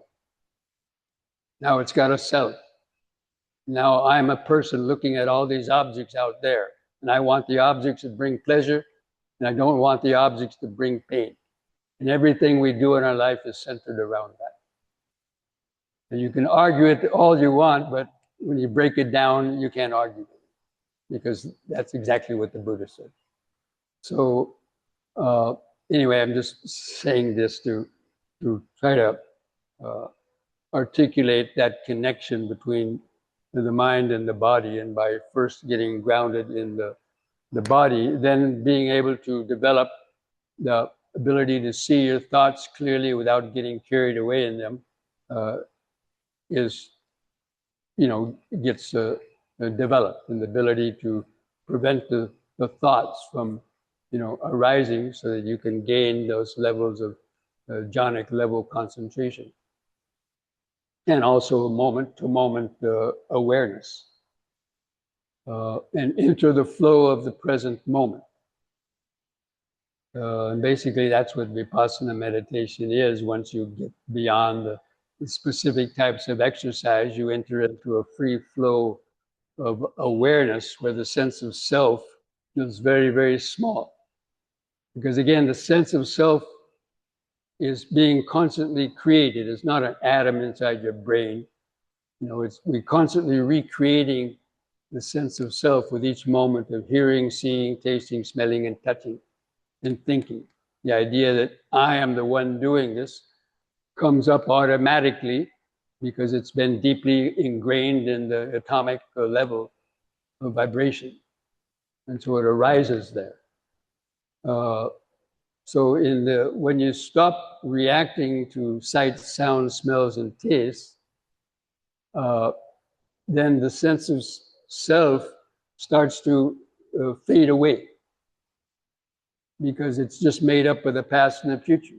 Now it's got a self. Now I'm a person looking at all these objects out there, and I want the objects that bring pleasure, and I don't want the objects that bring pain. And everything we do in our life is centered around that. And you can argue it all you want, but when you break it down, you can't argue it, because that's exactly what the Buddha said. So anyway, I'm just saying this to try to articulate that connection between the mind and the body, and by first getting grounded in the body, then being able to develop the ability to see your thoughts clearly without getting carried away in them, gets developed, and the ability to prevent the thoughts from arising, so that you can gain those levels of jhanic level concentration. and also a moment-to-moment awareness, and enter the flow of the present moment. And basically, that's what Vipassana meditation is. Once you get beyond the specific types of exercise, you enter into a free flow of awareness where the sense of self is very, very small. Because again, the sense of self is being constantly created. It's not an atom inside your brain. We're constantly recreating the sense of self with each moment of hearing, seeing, tasting, smelling, and touching, and thinking. The idea that I am the one doing this comes up automatically because it's been deeply ingrained in the atomic level of vibration. And so it arises there. So when you stop reacting to sights, sounds, smells, and tastes, then the sense of self starts to fade away because it's just made up of the past and the future.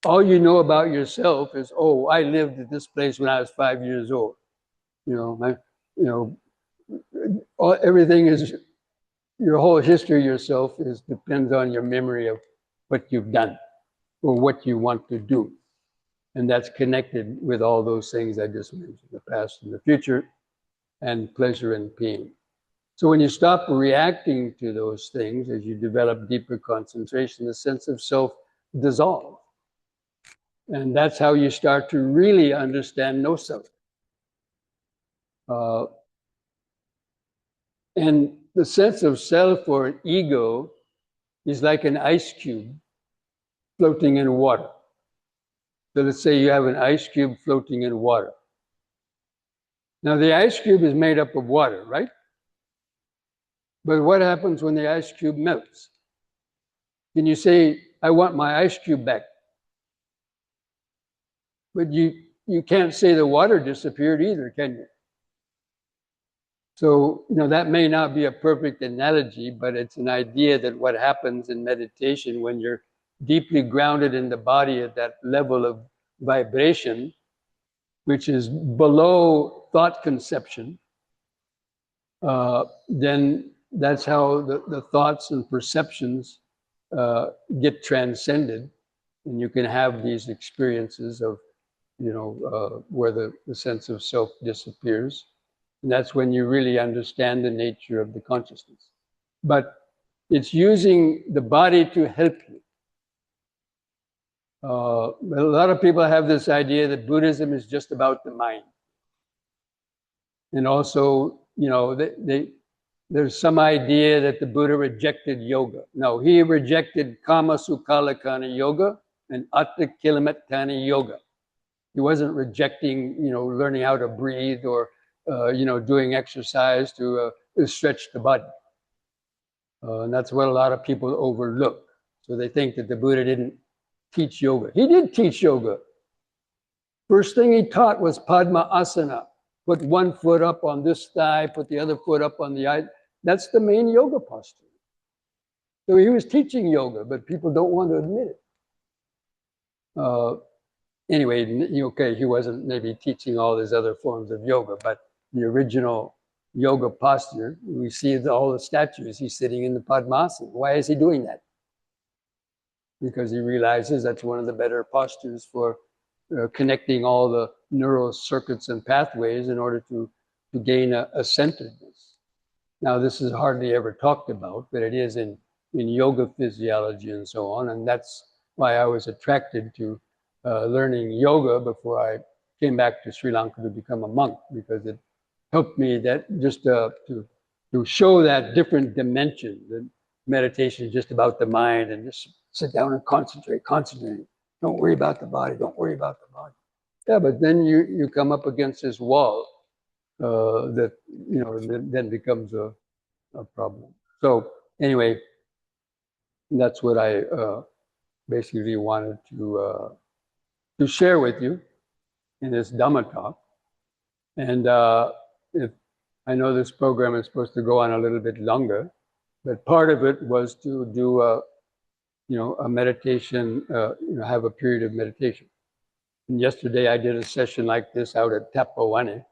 All you know about yourself is, oh, I lived at this place when I was 5 years old. Everything is, your whole history of yourself depends on your memory of what you've done or what you want to do. And that's connected with all those things I just mentioned, the past and the future, and pleasure and pain. So when you stop reacting to those things, as you develop deeper concentration, the sense of self dissolves. And that's how you start to really understand no self. And the sense of self or an ego is like an ice cube floating in water. So let's say you have an ice cube floating in water. Now the ice cube is made up of water, right? But what happens when the ice cube melts? Can you say, I want my ice cube back? But you can't say the water disappeared either, can you? So, that may not be a perfect analogy, but it's an idea that what happens in meditation when you're deeply grounded in the body at that level of vibration, which is below thought conception, then that's how the thoughts and perceptions get transcended. And you can have these experiences of, where the sense of self disappears. And that's when you really understand the nature of the consciousness. But it's using the body to help you. A lot of people have this idea that Buddhism is just about the mind. And also, there's some idea that the Buddha rejected yoga. No, he rejected Kama Sukhalakkhana yoga and Atta Kilamattana yoga. He wasn't rejecting, learning how to breathe or, doing exercise to stretch the body. And that's what a lot of people overlook. So they think that the Buddha didn't teach yoga. He did teach yoga. First thing he taught was Padma Asana. Put one foot up on this thigh, put the other foot up on the eye. That's the main yoga posture. So he was teaching yoga, but people don't want to admit it. Anyway, okay, he wasn't maybe teaching all these other forms of yoga, but the original yoga posture, we see all the statues, he's sitting in the Padmasana. Why is he doing that? Because he realizes that's one of the better postures for connecting all the neural circuits and pathways in order to gain a centeredness. Now, this is hardly ever talked about, but it is in yoga physiology and so on, and that's why I was attracted to learning yoga before I came back to Sri Lanka to become a monk, because it helped me that just to show that different dimension, that meditation is just about the mind, and just sit down and concentrate. Don't worry about the body, don't worry about the body. Yeah, but then you come up against this wall that, then becomes a problem. So anyway, that's what I basically wanted to share with you in this Dhamma talk. And if I know this program is supposed to go on a little bit longer, but part of it was to do a meditation, have a period of meditation. And yesterday I did a session like this out at Tapawane.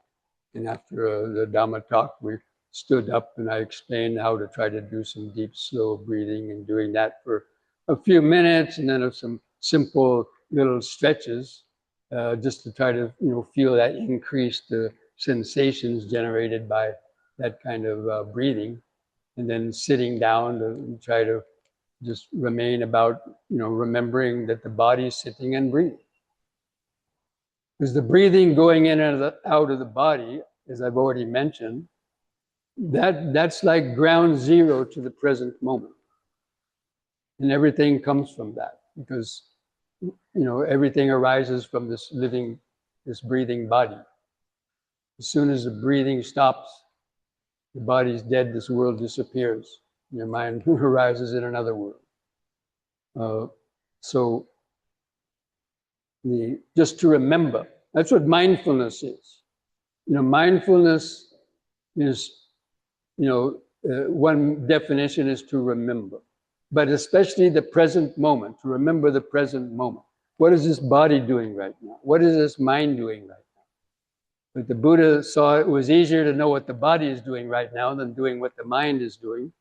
And after the Dhamma talk, we stood up and I explained how to try to do some deep, slow breathing and doing that for a few minutes, and then some simple little stretches, just to try to, feel that increased sensations generated by that kind of breathing, and then sitting down to try to just remain about, remembering that the body is sitting and breathing. Because the breathing going in and out of the body, as I've already mentioned, that's like ground zero to the present moment. And everything comes from that, because, everything arises from this breathing body. As soon as the breathing stops, the body's dead, this world disappears. Your mind arises in another world. So just to remember, that's what mindfulness is. Mindfulness is, one definition is to remember, but especially the present moment, to remember the present moment. What is this body doing right now? What is this mind doing right now? But the Buddha saw it was easier to know what the body is doing right now than doing what the mind is doing,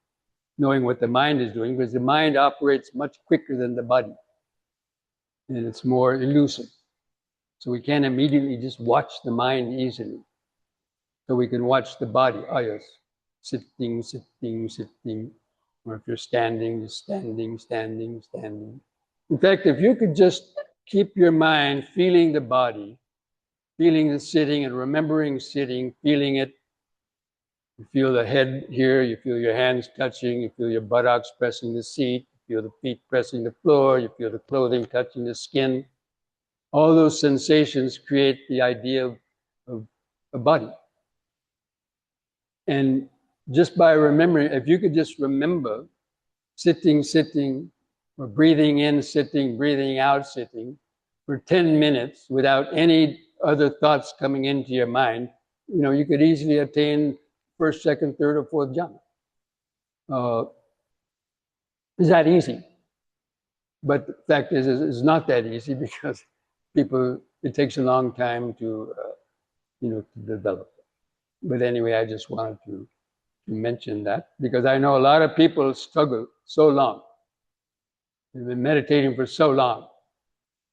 knowing what the mind is doing, because the mind operates much quicker than the body, and it's more elusive. So we can't immediately just watch the mind easily. So we can watch the body. Oh yes, sitting, sitting, sitting. Or if you're standing, just standing, standing, standing. In fact, if you could just keep your mind feeling the body, feeling the sitting and remembering sitting, feeling it. You feel the head here, you feel your hands touching, you feel your buttocks pressing the seat, you feel the feet pressing the floor, you feel the clothing touching the skin. All those sensations create the idea of a body. And just by remembering, if you could just remember sitting, sitting, or breathing in, sitting, breathing out, sitting, for 10 minutes without any other thoughts coming into your mind, you could easily attain first, second, third, or fourth jhana. Is that easy? But the fact is, it's not that easy, because it takes a long time to develop. But anyway, I just wanted to mention that, because I know a lot of people struggle so long. They've been meditating for so long,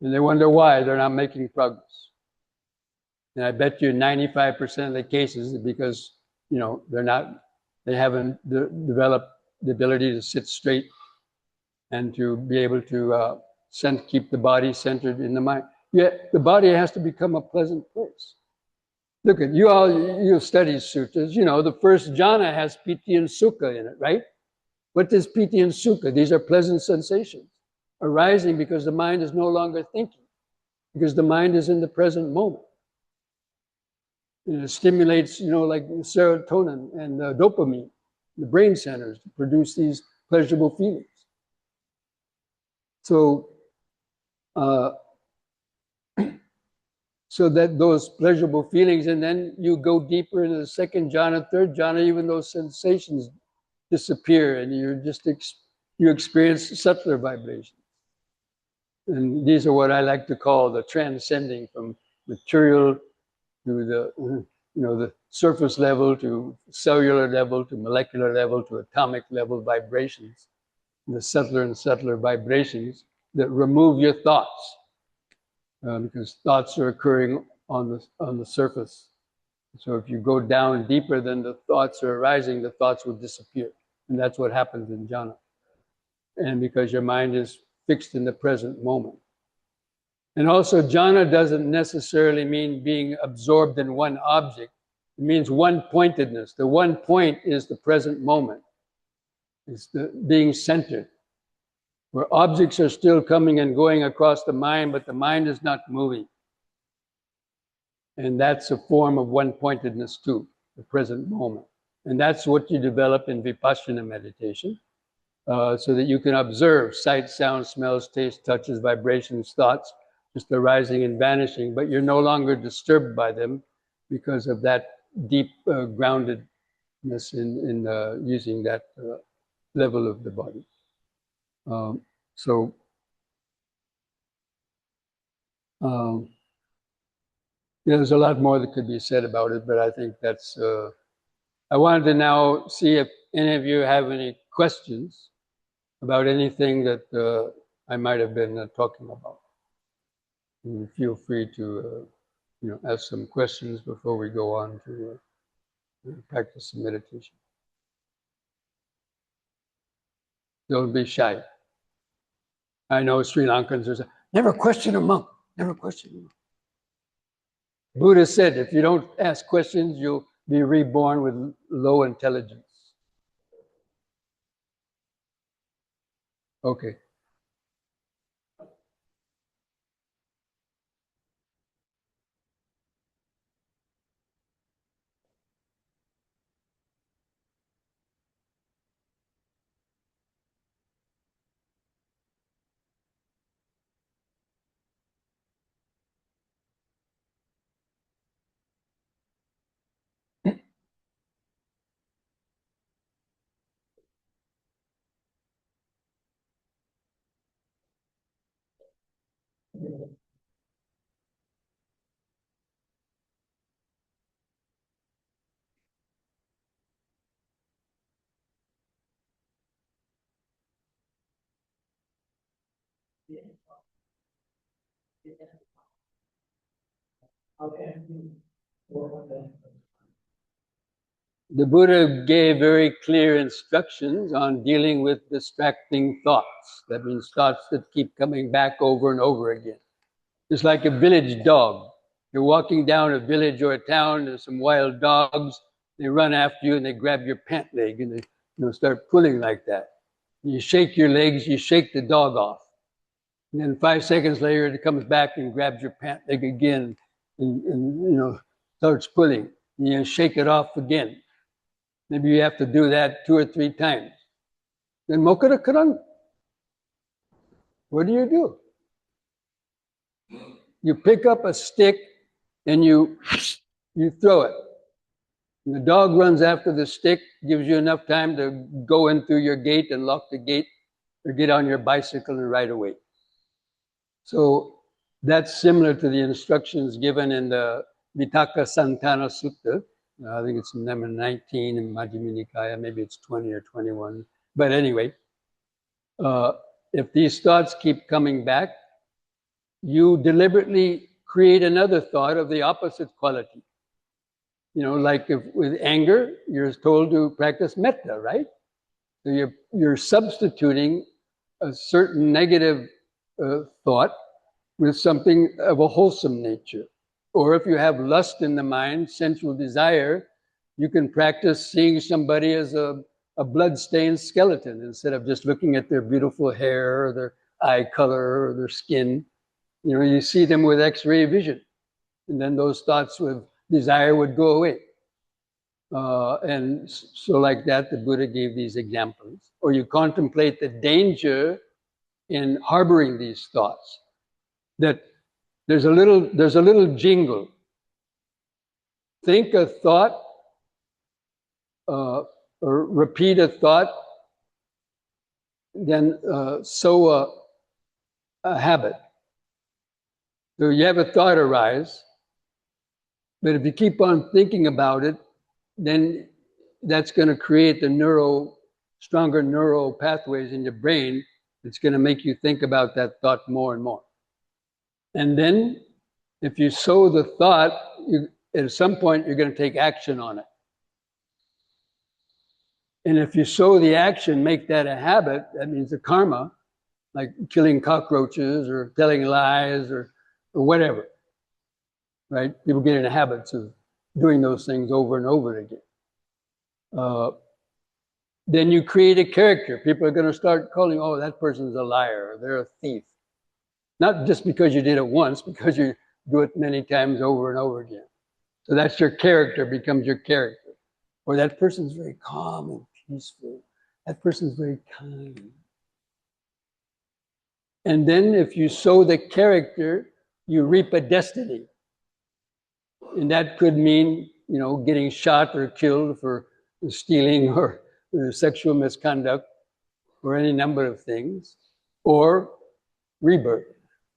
and they wonder why they're not making progress. And I bet you 95% of the cases is because, they haven't developed the ability to sit straight and to be able to keep the body centered in the mind. Yet the body has to become a pleasant place. Look at you study sutras, the first jhana has piti and sukha in it, right? What is piti and sukha? These are pleasant sensations arising because the mind is no longer thinking, because the mind is in the present moment. It stimulates, like serotonin and dopamine, the brain centers, to produce these pleasurable feelings. So, so that those pleasurable feelings, and then you go deeper into the second jhana, third jhana, even those sensations disappear, and you experience subtler vibrations. And these are what I like to call the transcending from material to the surface level, to cellular level, to molecular level, to atomic level vibrations. And the subtler and subtler vibrations that remove your thoughts, because thoughts are occurring on the surface. So if you go down deeper than the thoughts are arising, the thoughts will disappear. And that's what happens in jhana. And because your mind is fixed in the present moment. And also, jhana doesn't necessarily mean being absorbed in one object. It means one-pointedness. The one point is the present moment. It's being centered, where objects are still coming and going across the mind, but the mind is not moving. And that's a form of one-pointedness too, the present moment. And that's what you develop in vipassana meditation, so that you can observe sight, sound, smells, taste, touches, vibrations, thoughts, just arising and vanishing, but you're no longer disturbed by them because of that deep groundedness in using that level of the body. So There's a lot more that could be said about it, but I think that's, I wanted to now see if any of you have any questions about anything that I might have been talking about. And feel free to, ask some questions before we go on to practice some meditation. Don't be shy. I know Sri Lankans are saying, never question a monk, never question a monk. Buddha said, if you don't ask questions, you'll be reborn with low intelligence. Okay. The Buddha gave very clear instructions on dealing with distracting thoughts. That means thoughts that keep coming back over and over again. It's like a village dog. You're walking down a village or a town, there's some wild dogs, they run after you and they grab your pant leg and they start pulling like that. You shake your legs, you shake the dog off. And then 5 seconds later, it comes back and grabs your pant leg again and starts pulling. And you shake it off again. Maybe you have to do that 2 or 3 times. Then Mokara Karang, what do? You pick up a stick and you throw it. And the dog runs after the stick, gives you enough time to go in through your gate and lock the gate or get on your bicycle and ride away. So that's similar to the instructions given in the Vitakka Santana Sutta. I think it's number 19 in Majjhima Nikaya, maybe it's 20 or 21. But anyway, if these thoughts keep coming back, you deliberately create another thought of the opposite quality. Like with anger, you're told to practice metta, right? So you're substituting a certain negative thought with something of a wholesome nature. Or if you have lust in the mind, sensual desire, you can practice seeing somebody as a blood-stained skeleton instead of just looking at their beautiful hair or their eye color or their skin. You see them with X-ray vision. And then those thoughts with desire would go away. And so like that, the Buddha gave these examples. Or you contemplate the danger in harboring these thoughts. That there's a little jingle. Think a thought, or repeat a thought, then sow a habit. So you have a thought arise, but if you keep on thinking about it, then that's going to create the stronger neural pathways in your brain. It's going to make you think about that thought more and more. And then if you sow the thought, at some point you're going to take action on it. And if you sow the action, make that a habit, that means a karma, like killing cockroaches or telling lies or whatever, right? People get into habits of doing those things over and over again. Then you create a character. People are going to start calling, oh, that person's a liar, or they're a thief. Not just because you did it once, because you do it many times over and over again. So that's your character, becomes your character. Or that person's very calm and peaceful. That person's very kind. And then if you sow the character, you reap a destiny. And that could mean, getting shot or killed for stealing or sexual misconduct or any number of things. Or rebirth.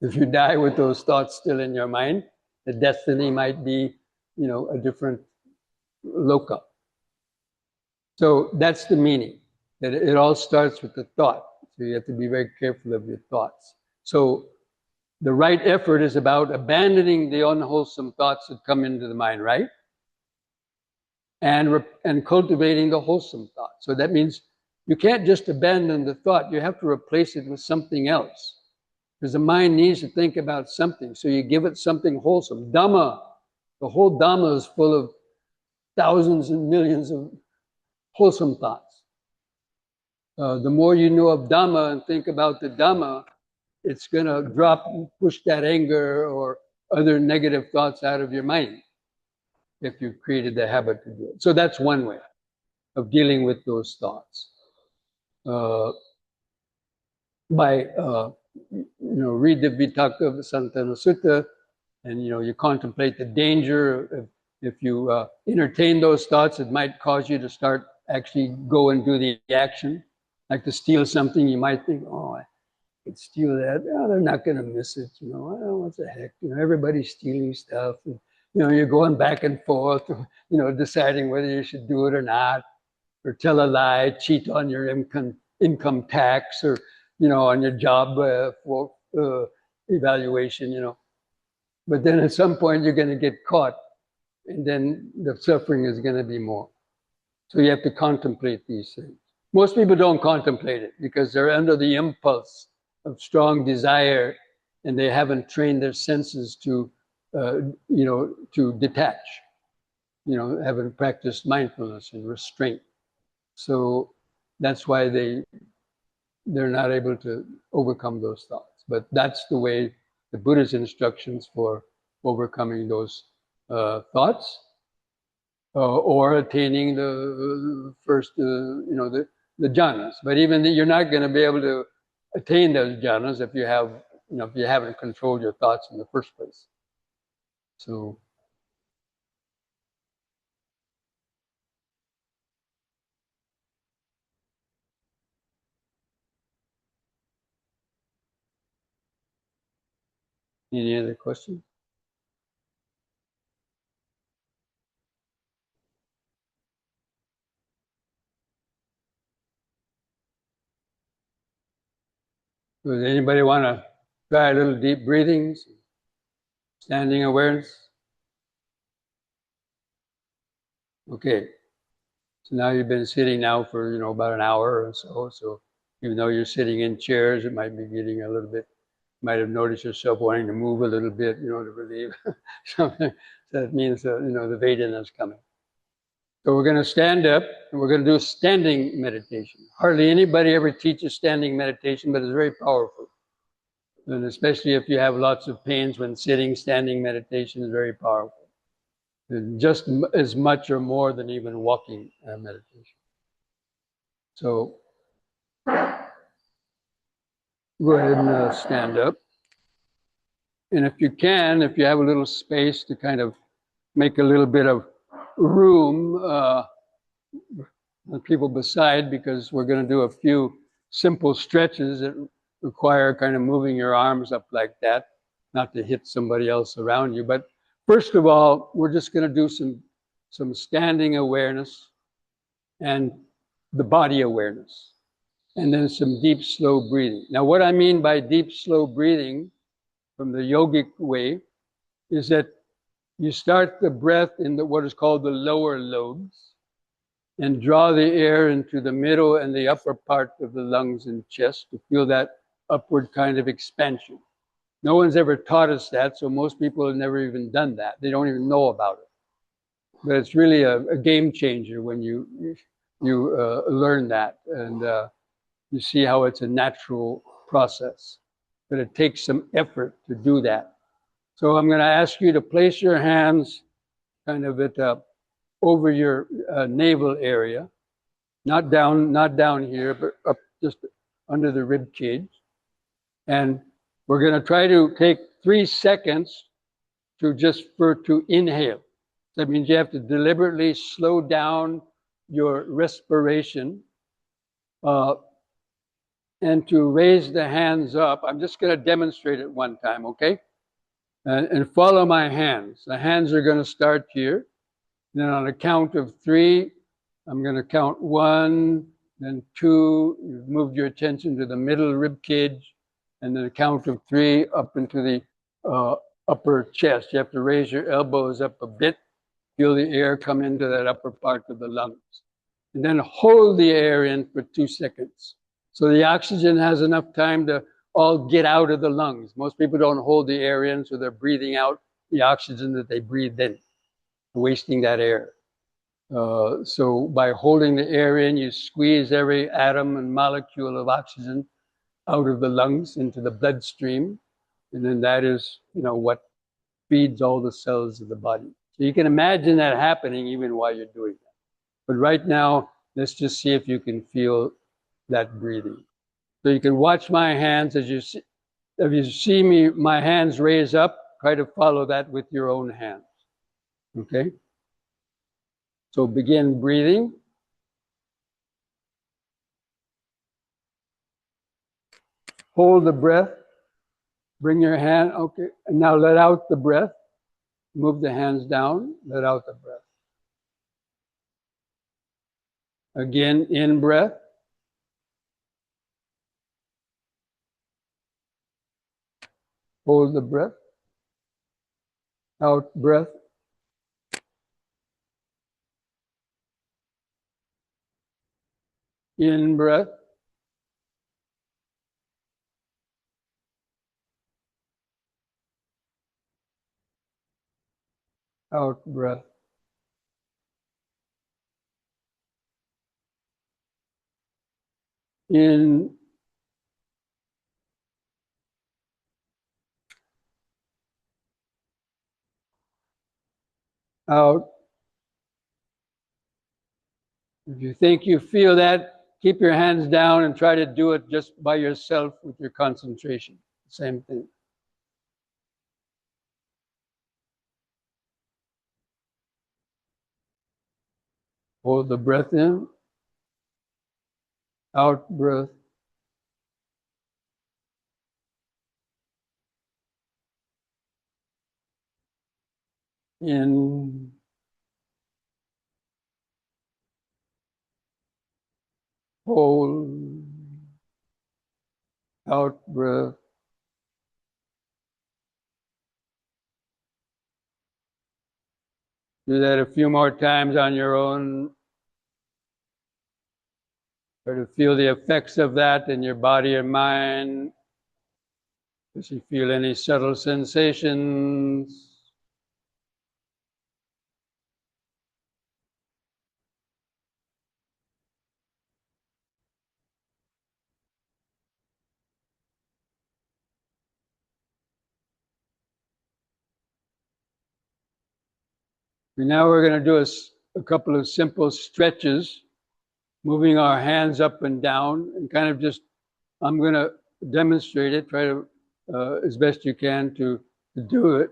If you die with those thoughts still in your mind, The destiny might be, a different loka. So that's the meaning, that it all starts with the thought. So you have to be very careful of your thoughts. So the right effort is about abandoning the unwholesome thoughts that come into the mind, right? And cultivating the wholesome thought. So that means you can't just abandon the thought, you have to replace it with something else. Because the mind needs to think about something. So you give it something wholesome. Dhamma, the whole Dhamma is full of thousands and millions of wholesome thoughts. The more you know of Dhamma and think about the Dhamma, it's going to push that anger or other negative thoughts out of your mind if you've created the habit to do it. So that's one way of dealing with those thoughts. Read the Vitakka Santana Sutta, and you contemplate the danger. If you entertain those thoughts, it might cause you to start actually go and do the action. Like to steal something, you might think, oh, I could steal that. Oh, they're not going to miss it. What the heck? Everybody's stealing stuff. And, you're going back and forth, deciding whether you should do it or not, or tell a lie, cheat on your income tax, or, on your job for evaluation, But then at some point you're going to get caught, and then the suffering is going to be more. So you have to contemplate these things. Most people don't contemplate it because they're under the impulse of strong desire, and they haven't trained their senses to detach. Haven't practiced mindfulness and restraint. So that's why they're not able to overcome those thoughts. But that's the way the Buddha's instructions for overcoming those thoughts, or attaining the first, the jhanas. But even you're not going to be able to attain those jhanas if you haven't controlled your thoughts in the first place. So. Any other questions? Does anybody want to try a little deep breathing, standing awareness? Okay. So now you've been sitting now for about an hour or so. So even though you're sitting in chairs, it might be getting a little bit. You might have noticed yourself wanting to move a little bit, to relieve something. So that means the Vedana is coming. So we're going to stand up and we're going to do standing meditation. Hardly anybody ever teaches standing meditation, but it's very powerful. And especially if you have lots of pains when sitting, standing meditation is very powerful. And just as much or more than even walking meditation. So go ahead and stand up. And if you have a little space to kind of make a little bit of room, the people beside, because we're going to do a few simple stretches that require kind of moving your arms up like that, not to hit somebody else around you. But first of all, we're just going to do some standing awareness and the body awareness, and then some deep, slow breathing. Now, what I mean by deep, slow breathing from the yogic way is that you start the breath in what is called the lower lobes and draw the air into the middle and the upper part of the lungs and chest to feel that upward kind of expansion. No one's ever taught us that, so most people have never even done that. They don't even know about it. But it's really a game changer when you learn that, and you see how it's a natural process. But it takes some effort to do that. So I'm going to ask you to place your hands kind of over your navel area, not down here, but up just under the rib cage. And we're going to try to take 3 seconds to inhale. That means you have to deliberately slow down your respiration and to raise the hands up. I'm just going to demonstrate it one time, okay? and follow my hands. The hands are going to start here. Then on a count of 3, I'm going to count 1, then 2. You've moved your attention to the middle rib cage, and then a count of 3 up into the upper chest. You have to raise your elbows up a bit. Feel the air come into that upper part of the lungs. And then hold the air in for 2 seconds. So the oxygen has enough time to all get out of the lungs. Most people don't hold the air in, so they're breathing out the oxygen that they breathed in, wasting that air. So by holding the air in, you squeeze every atom and molecule of oxygen out of the lungs into the bloodstream. And then that is, what feeds all the cells of the body. So you can imagine that happening even while you're doing that. But right now, let's just see if you can feel that breathing. So you can watch my hands as you see. If you see me, my hands raise up, try to follow that with your own hands. Okay? So begin breathing. Hold the breath. Bring your hand, okay. And now let out the breath. Move the hands down, let out the breath. Again, in breath. Hold the breath. Out breath. In breath. Out breath. In. Out. If you think you feel that, keep your hands down and try to do it just by yourself with your concentration. Same thing. Hold the breath in. Out breath. In. Hold. Out breath. Do that a few more times on your own. Try to feel the effects of that in your body and mind. Does you feel any subtle sensations? And now we're going to do a couple of simple stretches, moving our hands up and down, and kind of just, I'm going to demonstrate it, try to, as best you can to do it.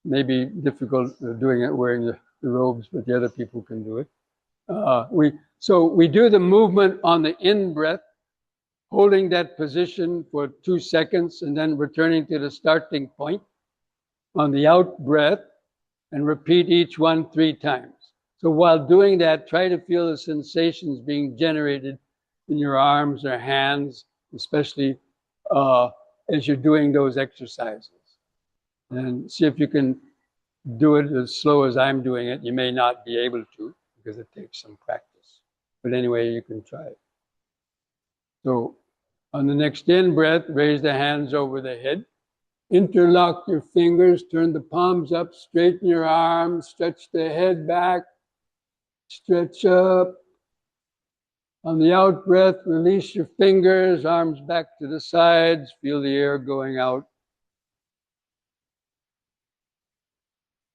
Maybe difficult doing it wearing the robes, but the other people can do it. So we do the movement on the in-breath, holding that position for 2 seconds, and then returning to the starting point on the out-breath, and repeat each one 3 times. So while doing that, try to feel the sensations being generated in your arms or hands, especially as you're doing those exercises. And see if you can do it as slow as I'm doing it. You may not be able to because it takes some practice. But anyway, you can try it. So on the next in breath, raise the hands over the head. Interlock your fingers, turn the palms up, straighten your arms, stretch the head back, stretch up. On the out breath, release your fingers, arms back to the sides, feel the air going out.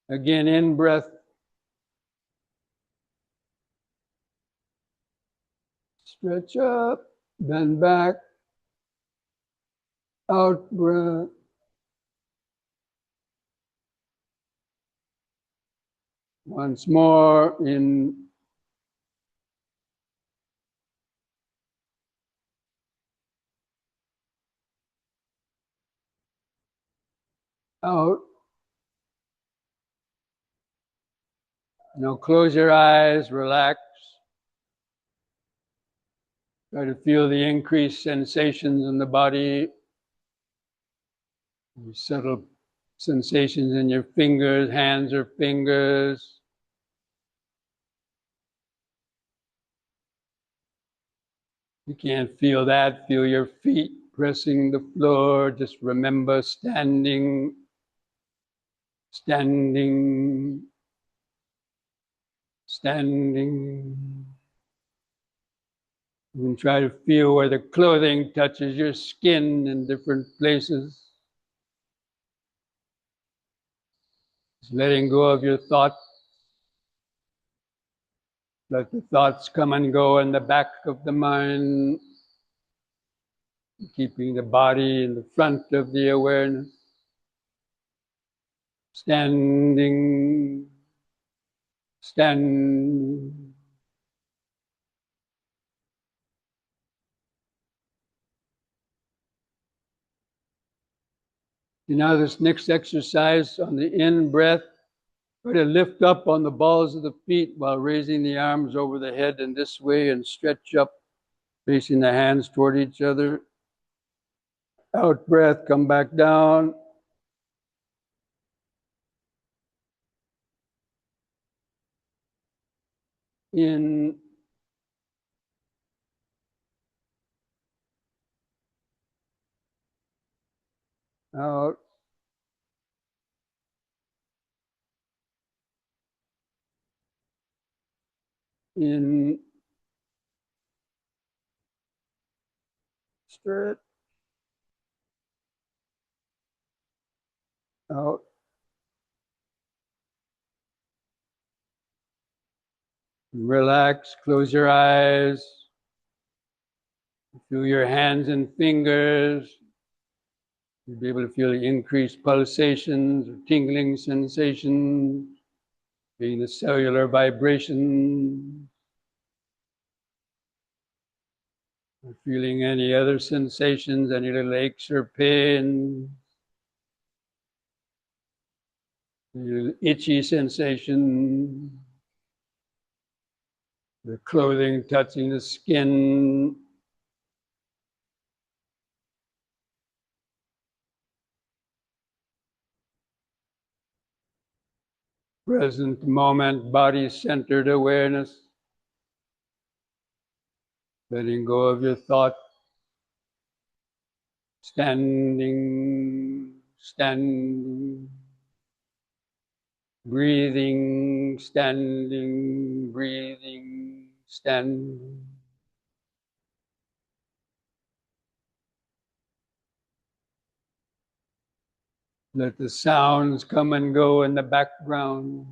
Again, in breath. Stretch up, bend back, out breath. Once more, in. Out. Now close your eyes, relax. Try to feel the increased sensations in the body, subtle sensations in your fingers, hands or fingers. You can't feel that, feel your feet pressing the floor. Just remember standing, standing, standing. You can try to feel where the clothing touches your skin in different places. Just letting go of your thoughts. Let the thoughts come and go in the back of the mind, keeping the body in the front of the awareness. Standing, standing. Now this next exercise on the in-breath, try to lift up on the balls of the feet while raising the arms over the head in this way and stretch up, facing the hands toward each other. Out breath, come back down. In. Out. In. Stretch. Out. Relax, close your eyes. Feel your hands and fingers. You'll be able to feel the increased pulsations or tingling sensations, being the cellular vibration. Or feeling any other sensations, any little aches or pain, any little itchy sensation, the clothing touching the skin. Present moment, body-centered awareness. Letting go of your thoughts. Standing, standing. Breathing, standing, breathing, standing. Let the sounds come and go in the background.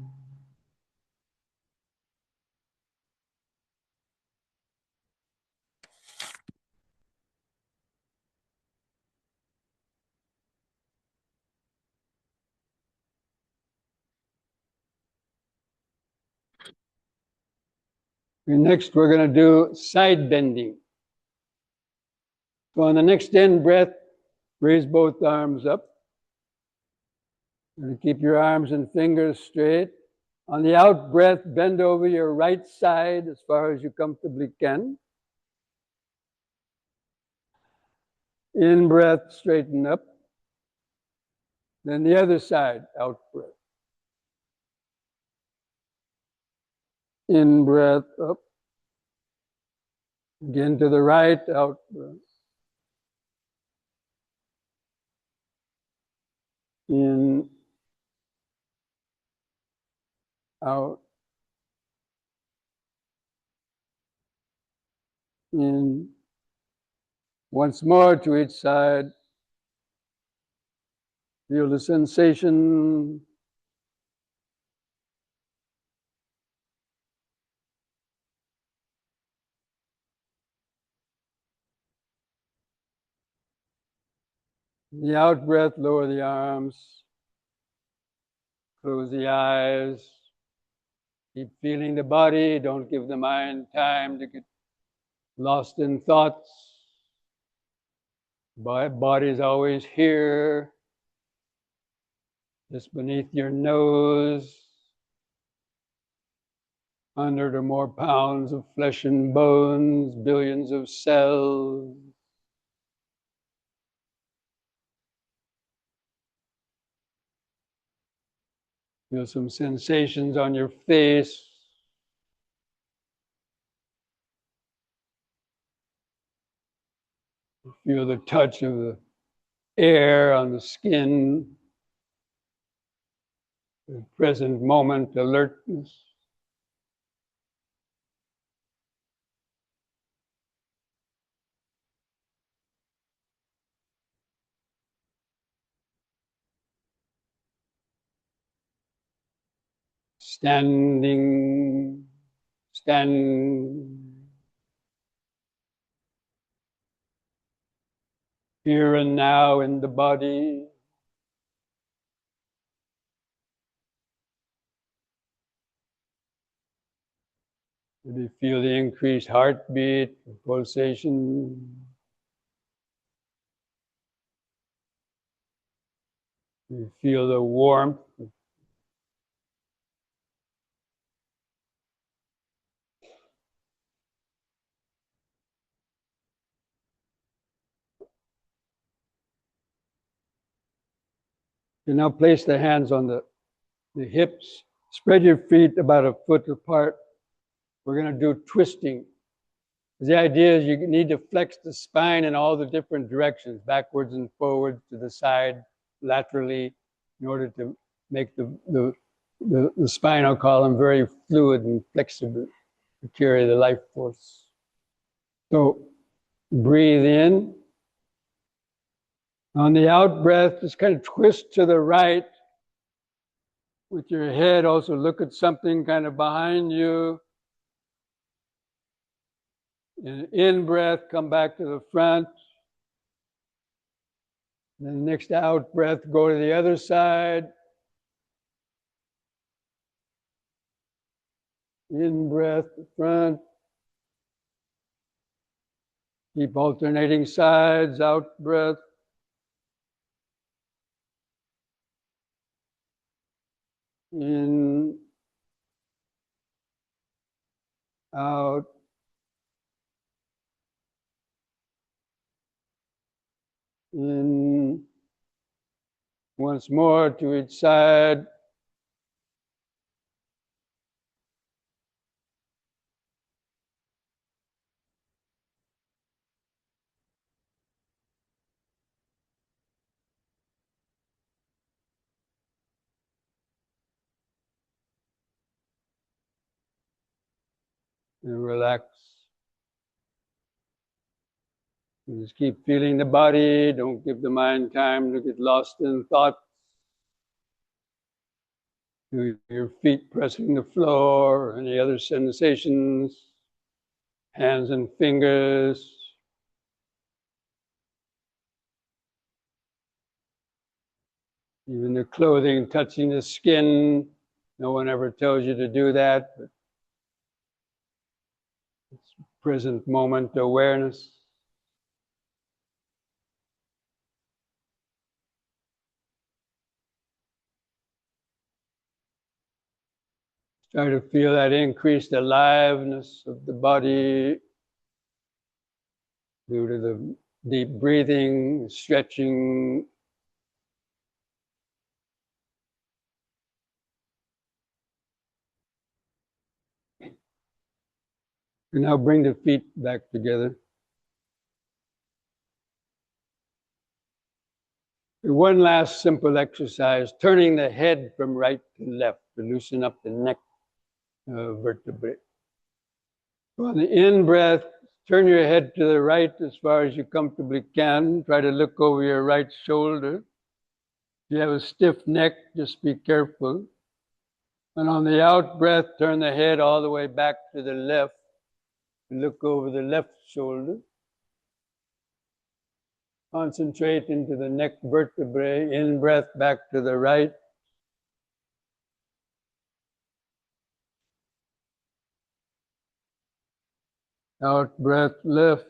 Next, we're going to do side bending. So on the next in breath, raise both arms up. And keep your arms and fingers straight. On the out breath, bend over your right side as far as you comfortably can. In breath, straighten up. Then the other side, out breath. In breath, up. Again to the right, out breath. In, out. In. Once more to each side. Feel the sensation. The out breath, lower the arms. Close the eyes. Keep feeling the body. Don't give the mind time to get lost in thoughts. Body is always here, just beneath your nose. 100 or more pounds of flesh and bones, billions of cells. Feel some sensations on your face. Feel the touch of the air on the skin. The present moment alertness. Standing, here and now in the body. Maybe feel the increased heartbeat, pulsation. You feel the warmth. You now place the hands on the hips. Spread your feet about a foot apart. We're going to do twisting. The idea is you need to flex the spine in all the different directions, backwards and forwards, to the side, laterally, in order to make the spinal column very fluid and flexible to carry the life force. So breathe in. On the out breath, just kind of twist to the right with your head. Also look at something kind of behind you. In breath, come back to the front. Then the next out breath, go to the other side. In breath, the front. Keep alternating sides, out breath. In, out. In. Once more to each side. And relax. And just keep feeling the body. Don't give the mind time to get lost in thought. Your feet pressing the floor, any other sensations, hands and fingers. Even the clothing touching the skin. No one ever tells you to do that, but it's present moment awareness. Try to feel that increased aliveness of the body due to the deep breathing, stretching. And now bring the feet back together. One last simple exercise, turning the head from right to left to loosen up the neck vertebrae. On the in-breath, turn your head to the right as far as you comfortably can. Try to look over your right shoulder. If you have a stiff neck, just be careful. And on the out-breath, turn the head all the way back to the left. Look over the left shoulder. Concentrate into the neck vertebrae. In-breath, back to the right. Out breath left.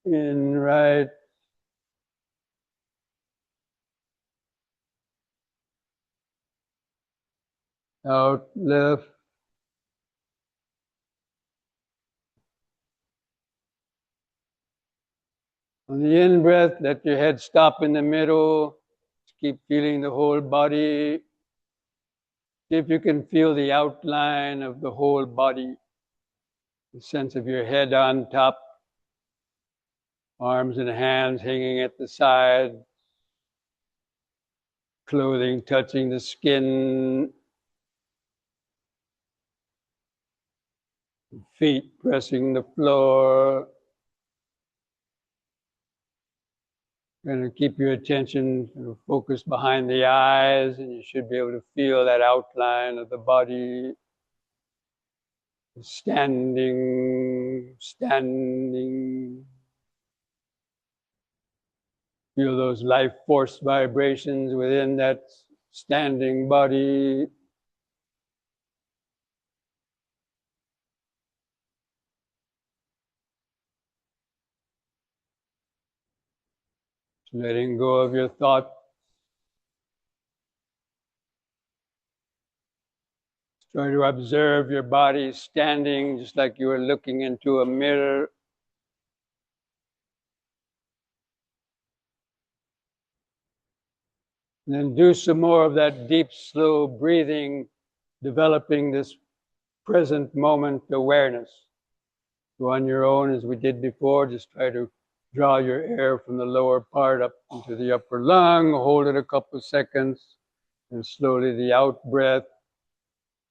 In right. out left. On the in-breath, let your head stop in the middle. Just keep feeling the whole body. See if you can feel the outline of the whole body. The sense of your head on top, arms and hands hanging at the side, clothing touching the skin, feet pressing the floor. And keep your attention focused behind the eyes, and you should be able to feel that outline of the body. Standing. Feel those life force vibrations within that standing body. Letting go of your thoughts. Try to observe your body standing just like you were looking into a mirror. And then do some more of that deep, slow breathing, developing this present moment awareness. So on your own, as we did before, just try to draw your air from the lower part up into the upper lung, hold it a couple of seconds, and slowly the out breath,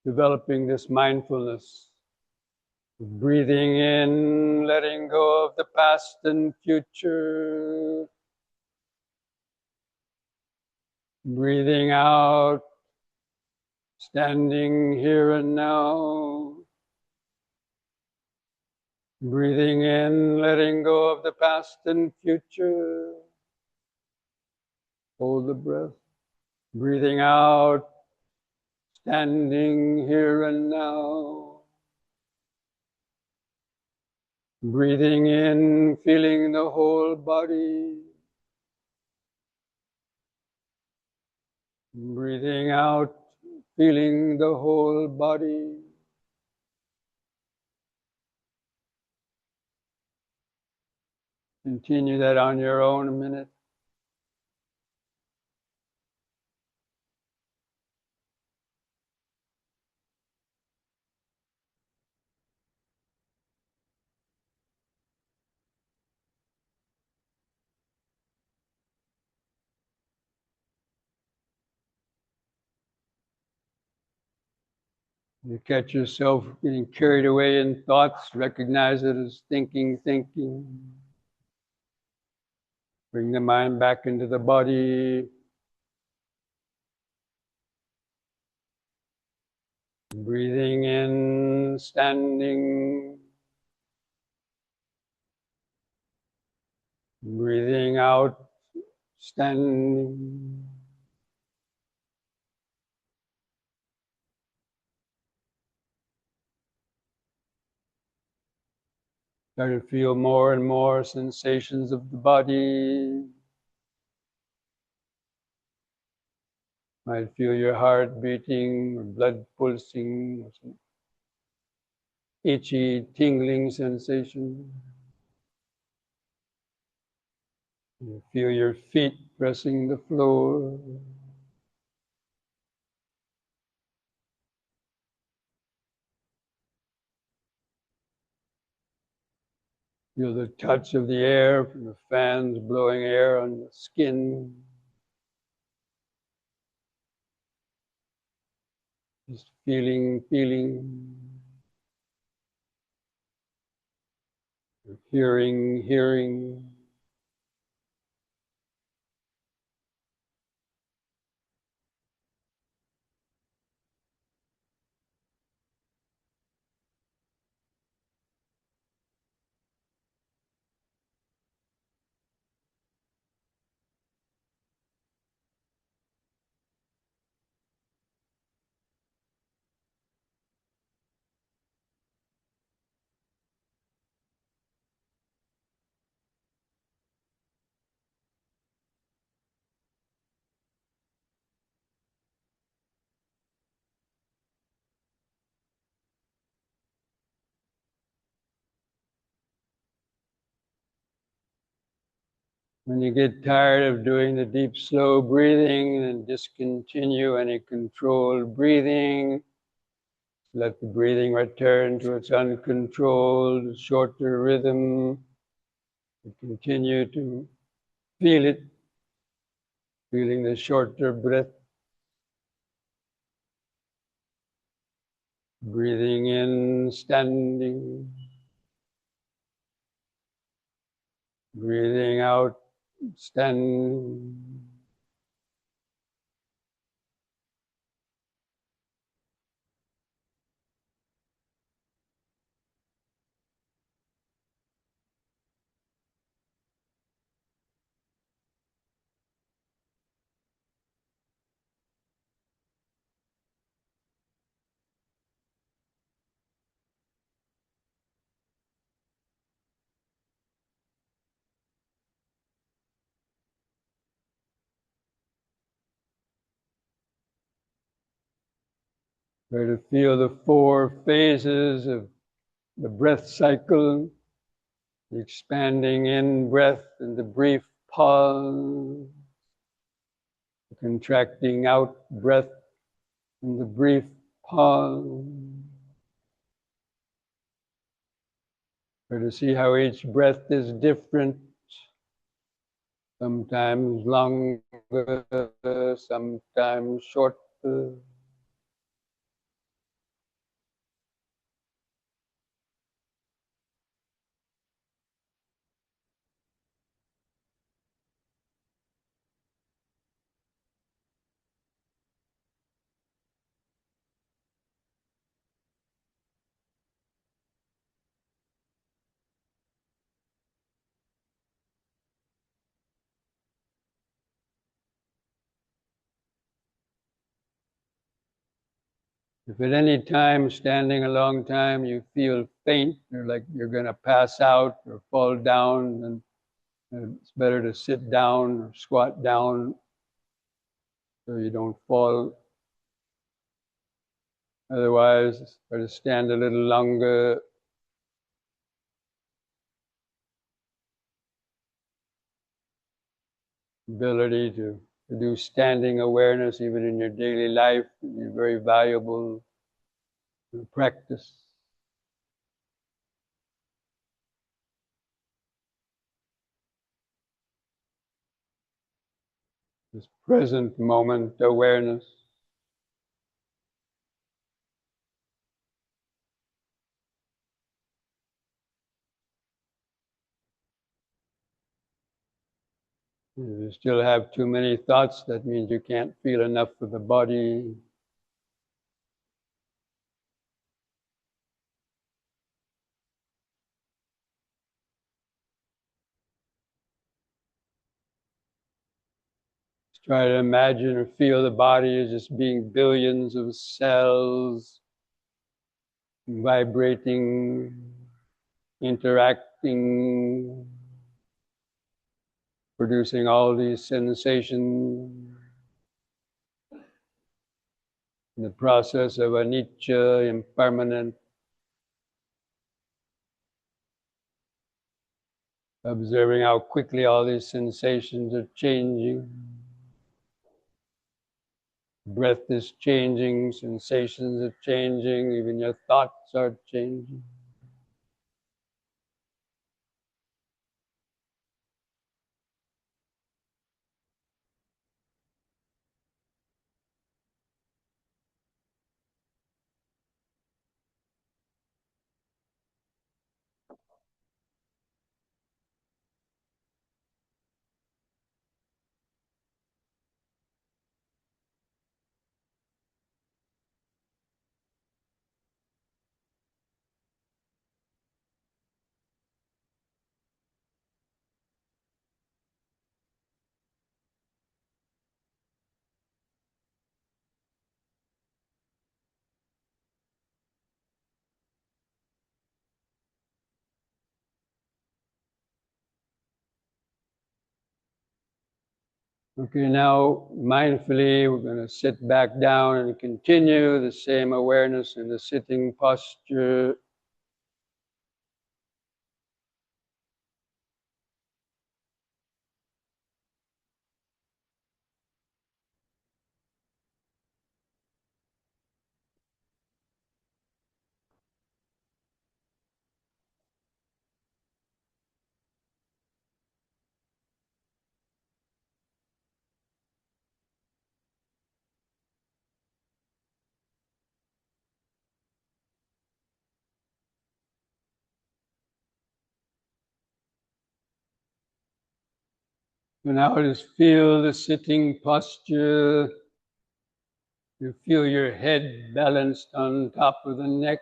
developing this mindfulness. Breathing in, letting go of the past and future. Breathing out, standing here and now. Breathing in, letting go of the past and future. Hold the breath. Breathing out, standing here and now. Breathing in, feeling the whole body. Breathing out, feeling the whole body. Continue that on your own a minute. You catch yourself getting carried away in thoughts, recognize it as thinking. Bring the mind back into the body. Breathing in, standing. Breathing out, standing. Start to feel more and more sensations of the body. Might feel your heart beating, or blood pulsing, or some itchy, tingling sensation. You feel your feet pressing the floor. Feel the touch of the air from the fans blowing air on the skin. Just feeling. Hearing. When you get tired of doing the deep, slow breathing, then discontinue any controlled breathing. Let the breathing return to its uncontrolled, shorter rhythm. And continue to feel it, feeling the shorter breath. Breathing in, standing. Breathing out, standing. Try to feel the 4 phases of the breath cycle, the expanding in breath and the brief pause, the contracting out breath and the brief pause. Try to see how each breath is different, sometimes longer, sometimes shorter. If at any time, standing a long time, you feel faint or like you're going to pass out or fall down, then it's better to sit down or squat down so you don't fall. Otherwise, try to stand a little longer. Ability to do standing awareness even in your daily life is very valuable practice. This present moment awareness. If you still have too many thoughts, that means you can't feel enough of the body. Just try to imagine or feel the body as just being billions of cells, vibrating, interacting, producing all these sensations. In the process of anicca, impermanent, observing how quickly all these sensations are changing. Breath is changing, sensations are changing, even your thoughts are changing. Okay, now mindfully we're going to sit back down and continue the same awareness in the sitting posture. And now just feel the sitting posture. You feel your head balanced on top of the neck.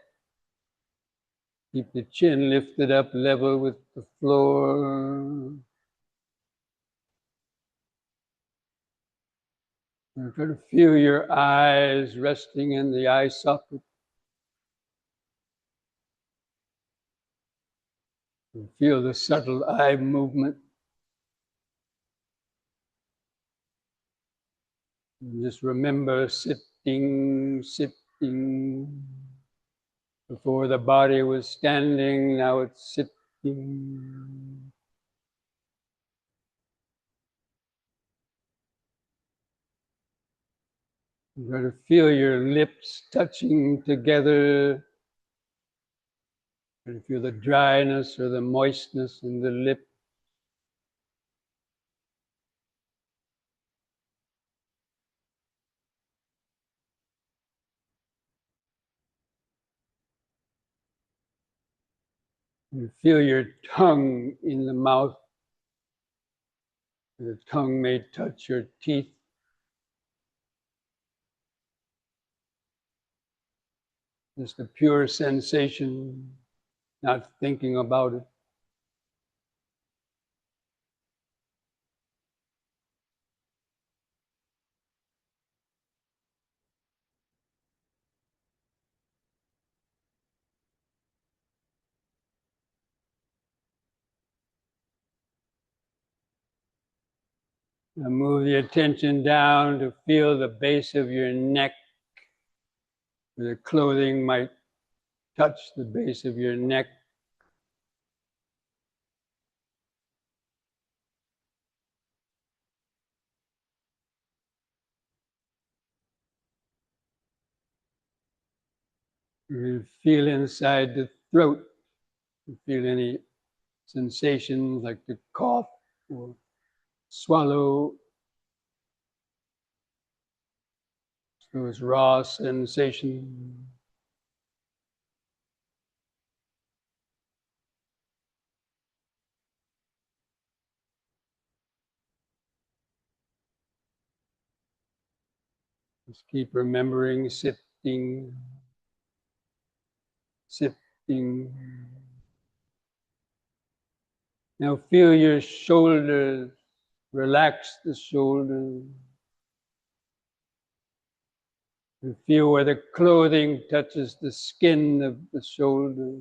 Keep the chin lifted up level with the floor. And try to feel your eyes resting in the eye socket. And feel the subtle eye movement. And just remember sitting, sitting. Before the body was standing, now it's sitting. You got to feel your lips touching together. You feel the dryness or the moistness in the lip. You feel your tongue in the mouth. The tongue may touch your teeth. Just a pure sensation, not thinking about it. Now move the attention down to feel the base of your neck. The clothing might touch the base of your neck. You feel inside the throat. You feel any sensations like the cough or swallow. Those raw sensations. Just keep remembering sitting, sitting. Now feel your shoulders, relax the shoulders. And feel where the clothing touches the skin of the shoulder.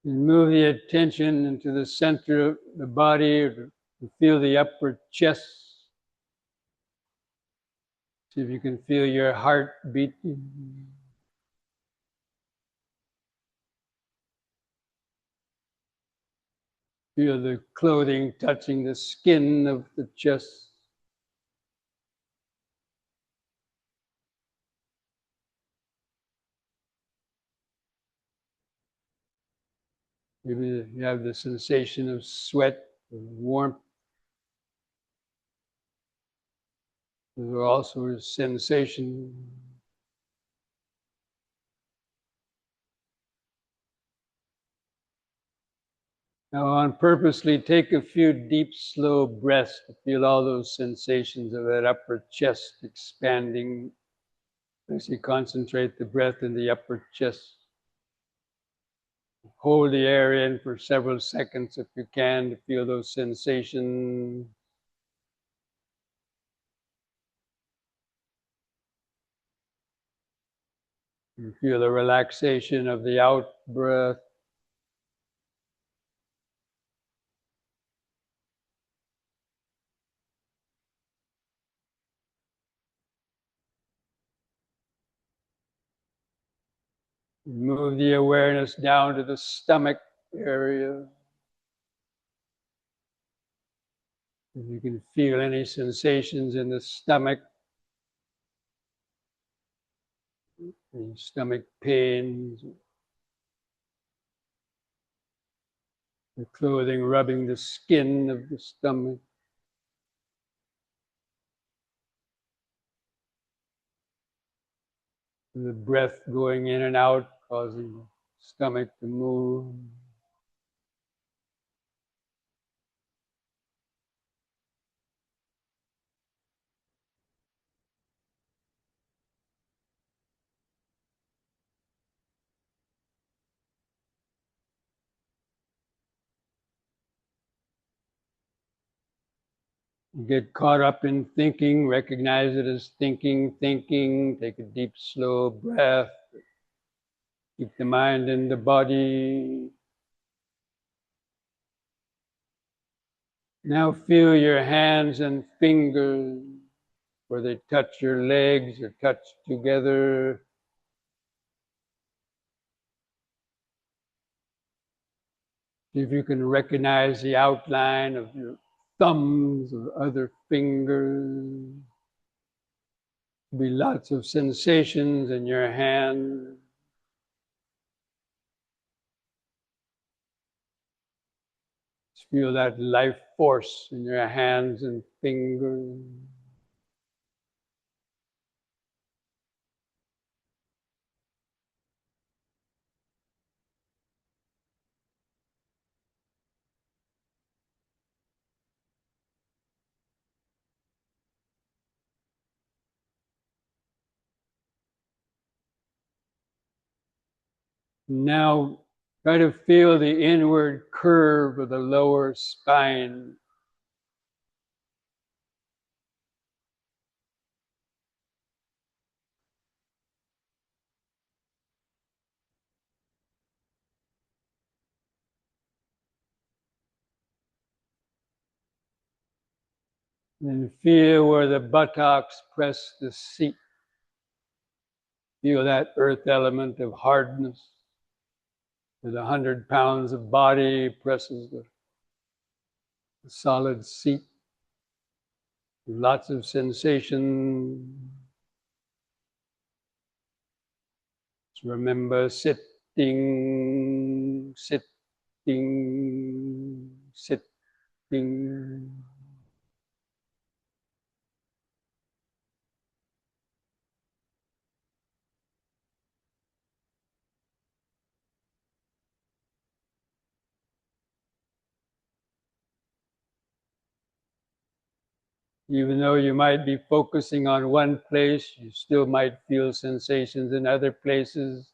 And move the attention into the center of the body to feel the upper chest. See if you can feel your heart beating. Feel the clothing touching the skin of the chest. Maybe you have the sensation of sweat or warmth. There's also a sensation. Now, on purposely take a few deep, slow breaths to feel all those sensations of that upper chest expanding as you concentrate the breath in the upper chest. Hold the air in for several seconds if you can to feel those sensations. You feel the relaxation of the out breath. Move the awareness down to the stomach area. If you can feel any sensations in the stomach. any stomach pains, the clothing rubbing the skin of the stomach. The breath going in and out, causing the stomach to move. Get caught up in thinking, recognize it as thinking, take a deep, slow breath. Keep the mind in the body. Now feel your hands and fingers, where they touch your legs or touch together. See if you can recognize the outline of your thumbs or other fingers. There'll be lots of sensations in your hand. Just feel that life force in your hands and fingers. Now try to feel the inward curve of the lower spine. And feel where the buttocks press the seat. Feel that earth element of hardness. With 100 pounds of body presses the solid seat. Lots of sensation. Just remember sitting, sitting, sitting. Even though you might be focusing on one place, you still might feel sensations in other places.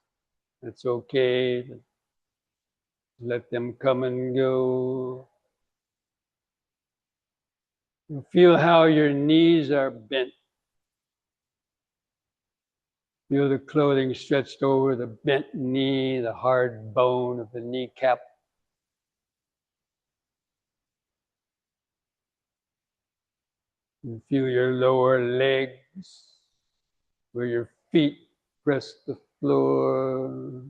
It's okay. Let them come and go. You feel how your knees are bent. Feel the clothing stretched over the bent knee, the hard bone of the kneecap. You feel your lower legs, where your feet press the floor.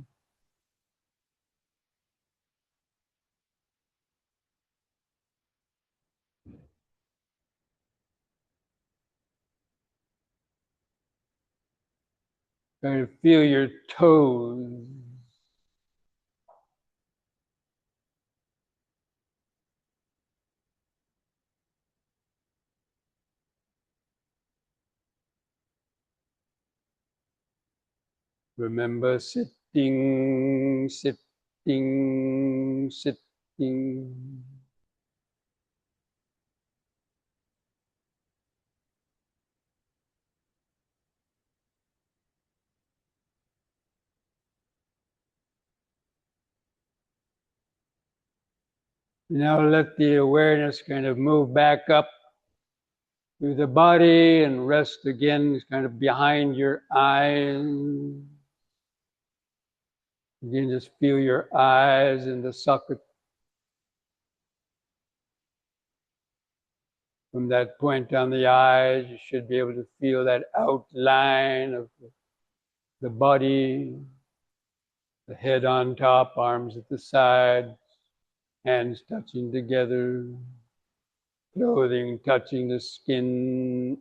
Try to feel your toes. Remember sitting, sitting, sitting. Now let the awareness kind of move back up through the body and rest again kind of behind your eyes. Again, just feel your eyes in the socket. From that point on the eyes, you should be able to feel that outline of the body, the head on top, arms at the side, hands touching together, clothing touching the skin.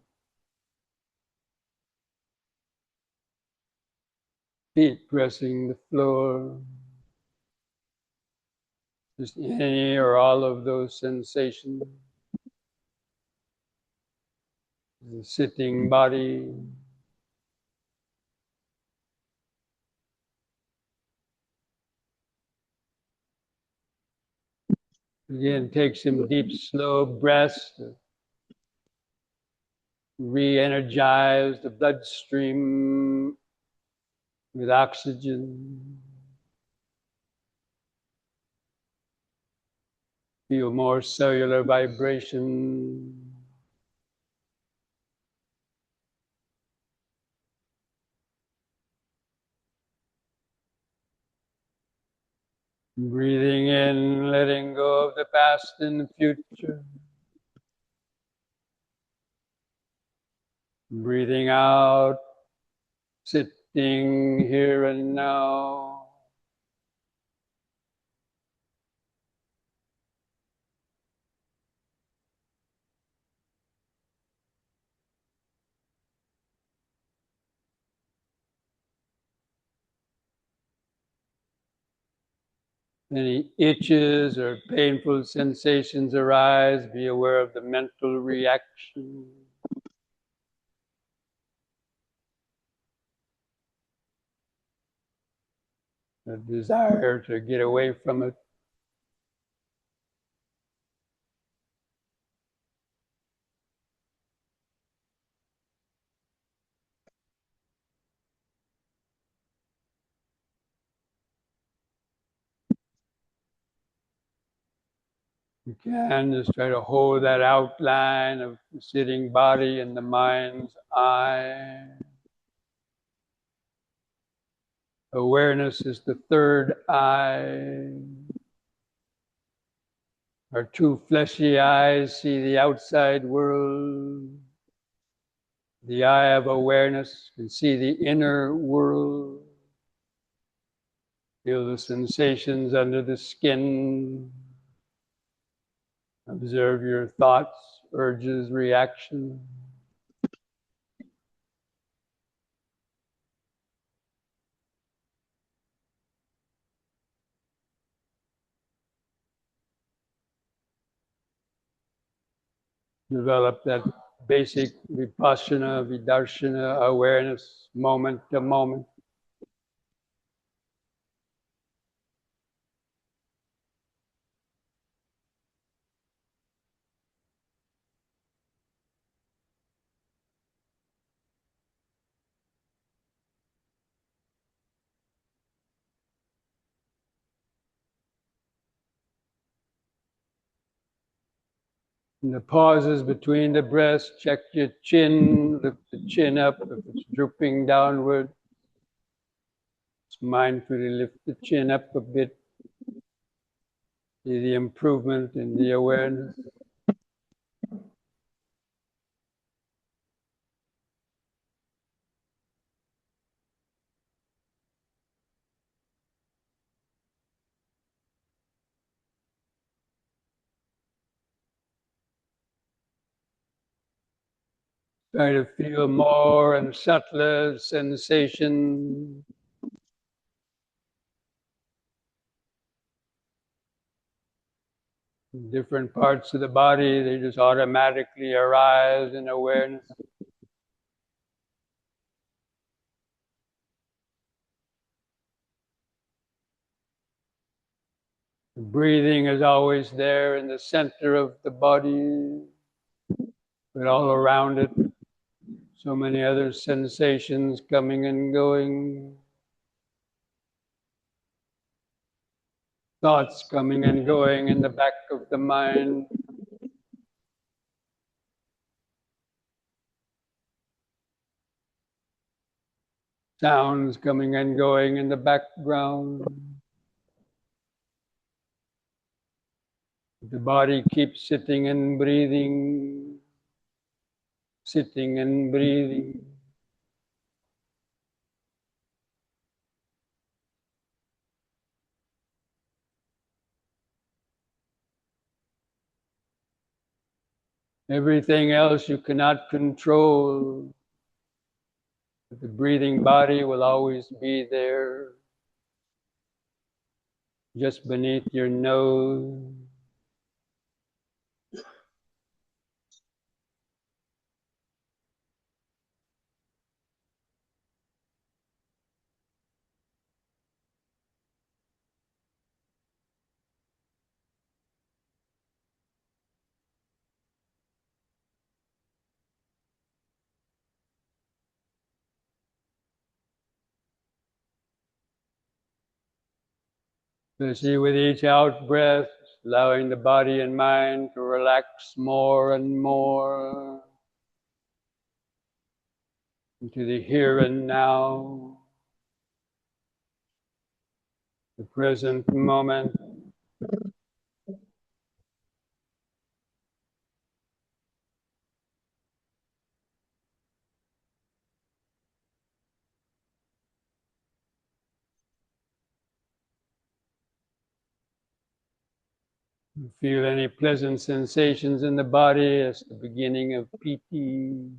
feet pressing the floor. Just any or all of those sensations. The sitting body. Again, take some deep, slow breaths to re-energize the bloodstream with oxygen. Feel more cellular vibration. Breathing in, letting go of the past and the future. Breathing out, sitting here and now. Any itches or painful sensations arise, be aware of the mental reaction. The desire to get away from it. You can just try to hold that outline of the sitting body in the mind's eye. Awareness is the third eye. Our two fleshy eyes see the outside world. The eye of awareness can see the inner world. Feel the sensations under the skin. Observe your thoughts, urges, reactions. Develop that basic vipassana, vidarshana awareness, moment to moment. In the pauses between the breaths, check your chin, lift the chin up if it's drooping downward. Just mindfully lift the chin up a bit. See the improvement in the awareness. Try to feel more and subtler sensation. Different parts of the body, they just automatically arise in awareness. The breathing is always there in the center of the body, but all around it, so many other sensations coming and going. Thoughts coming and going in the back of the mind. Sounds coming and going in the background. The body keeps sitting and breathing, sitting and breathing. Everything else you cannot control. The breathing body will always be there, just beneath your nose. Especially with each out breath, allowing the body and mind to relax more and more into the here and now, the present moment. Feel any pleasant sensations in the body as the beginning of piti.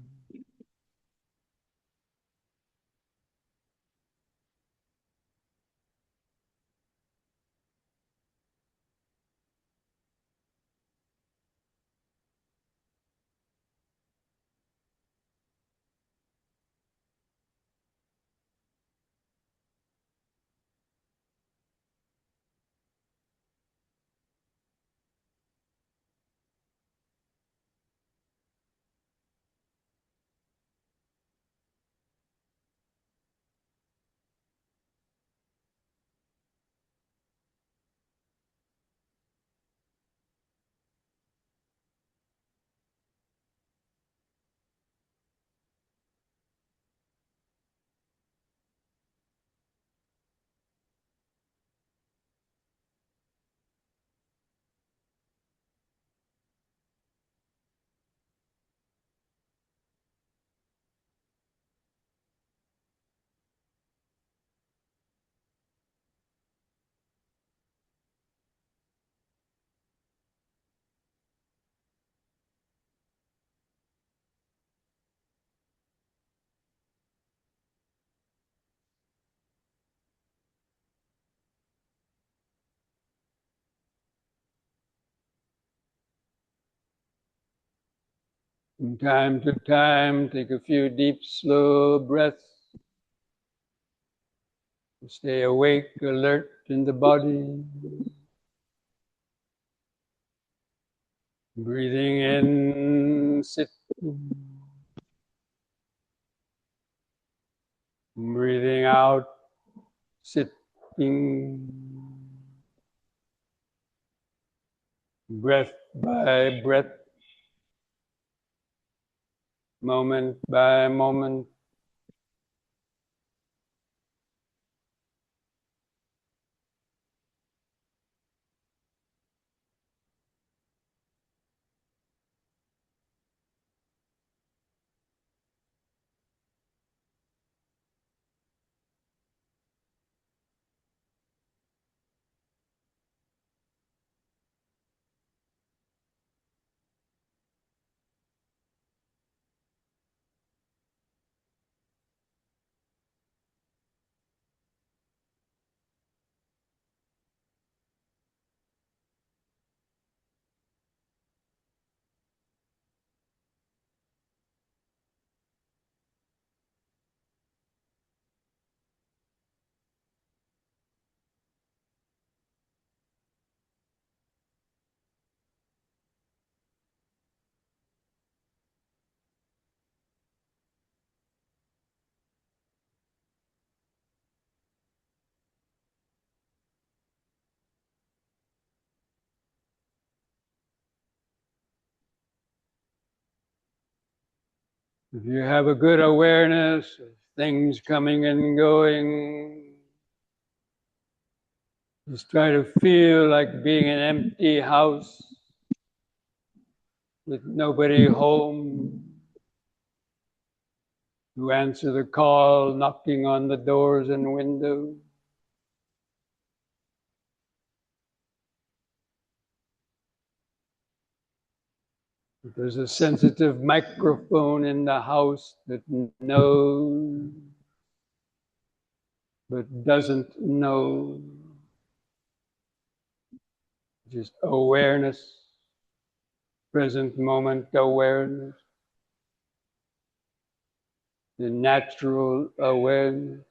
From time to time, take a few deep, slow breaths. Stay awake, alert in the body. Breathing in, sitting. Breathing out, sitting. Breath by breath, moment by moment. If you have a good awareness of things coming and going, just try to feel like being an empty house with nobody home to answer the call, knocking on the doors and windows. There's a sensitive microphone in the house that knows but doesn't know. Just awareness, present moment awareness, the natural awareness.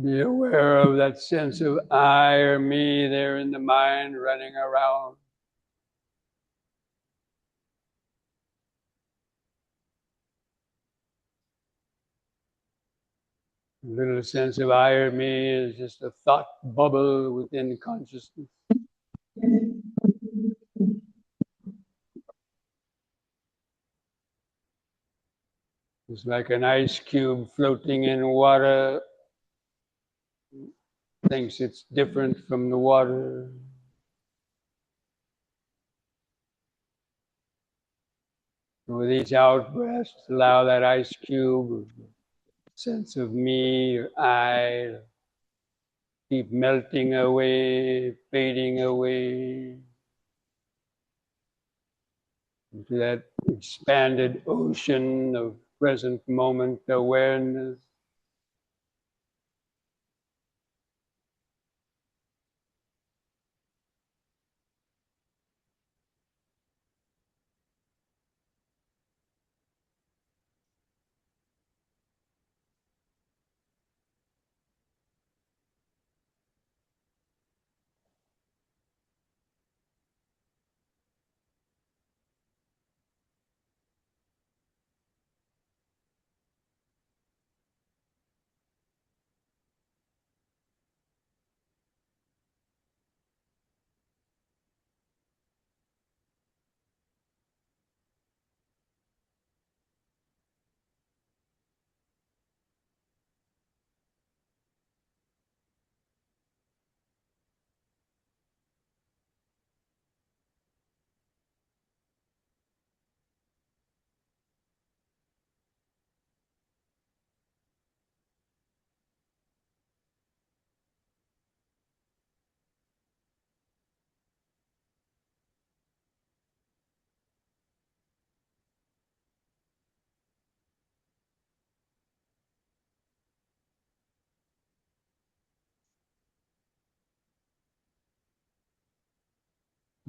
Be aware of that sense of I or me there in the mind running around. A little sense of I or me is just a thought bubble within consciousness. It's like an ice cube floating in water, thinks it's different from the water. With each out-breath, allow that ice cube, sense of me or I, keep melting away, fading away into that expanded ocean of present moment awareness.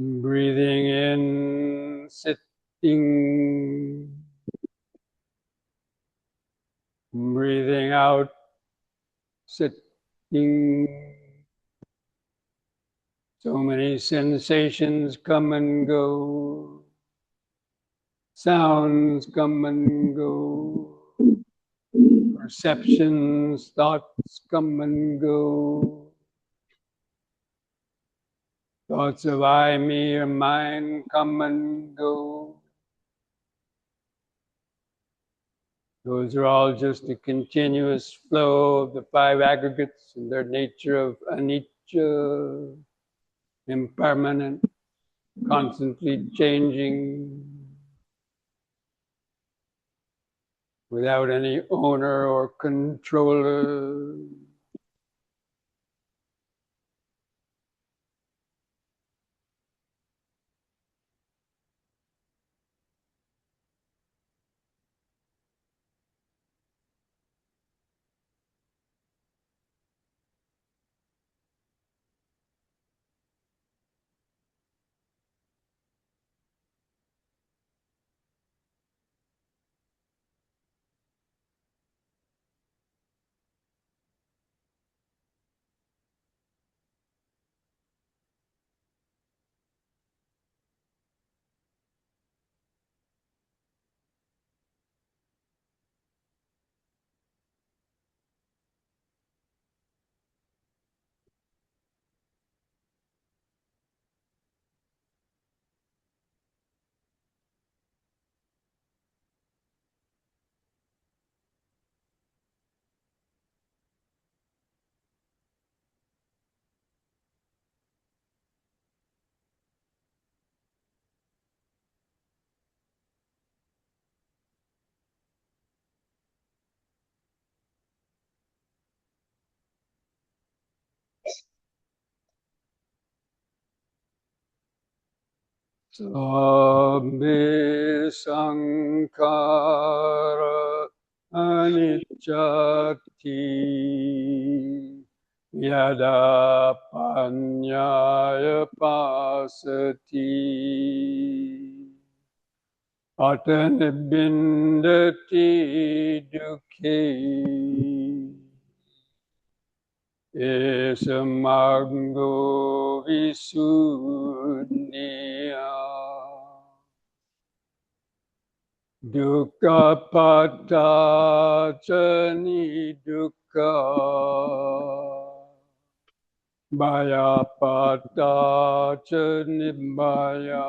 Breathing in, sitting. Breathing out, sitting. So many sensations come and go. Sounds come and go. Perceptions, thoughts come and go. Thoughts of I, me, or mine come and go. Those are all just a continuous flow of the five aggregates and their nature of anicca, impermanent, constantly changing, without any owner or controller. Sabbe sankhara anicchati yada panyaya pasati atanibindati dukhe esamango visuddhiya dukkha patacani dukkha bhaya patacani bhaya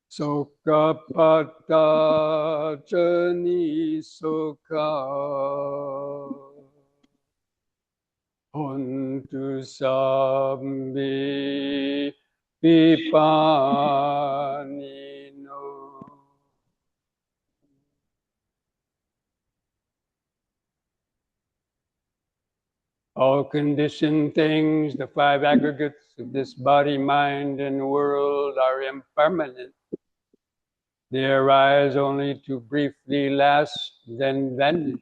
sukha patacani sukha Hontu sabbe vipanino. All conditioned things, the five aggregates of this body, mind, and world are impermanent. They arise only to briefly last, then vanish.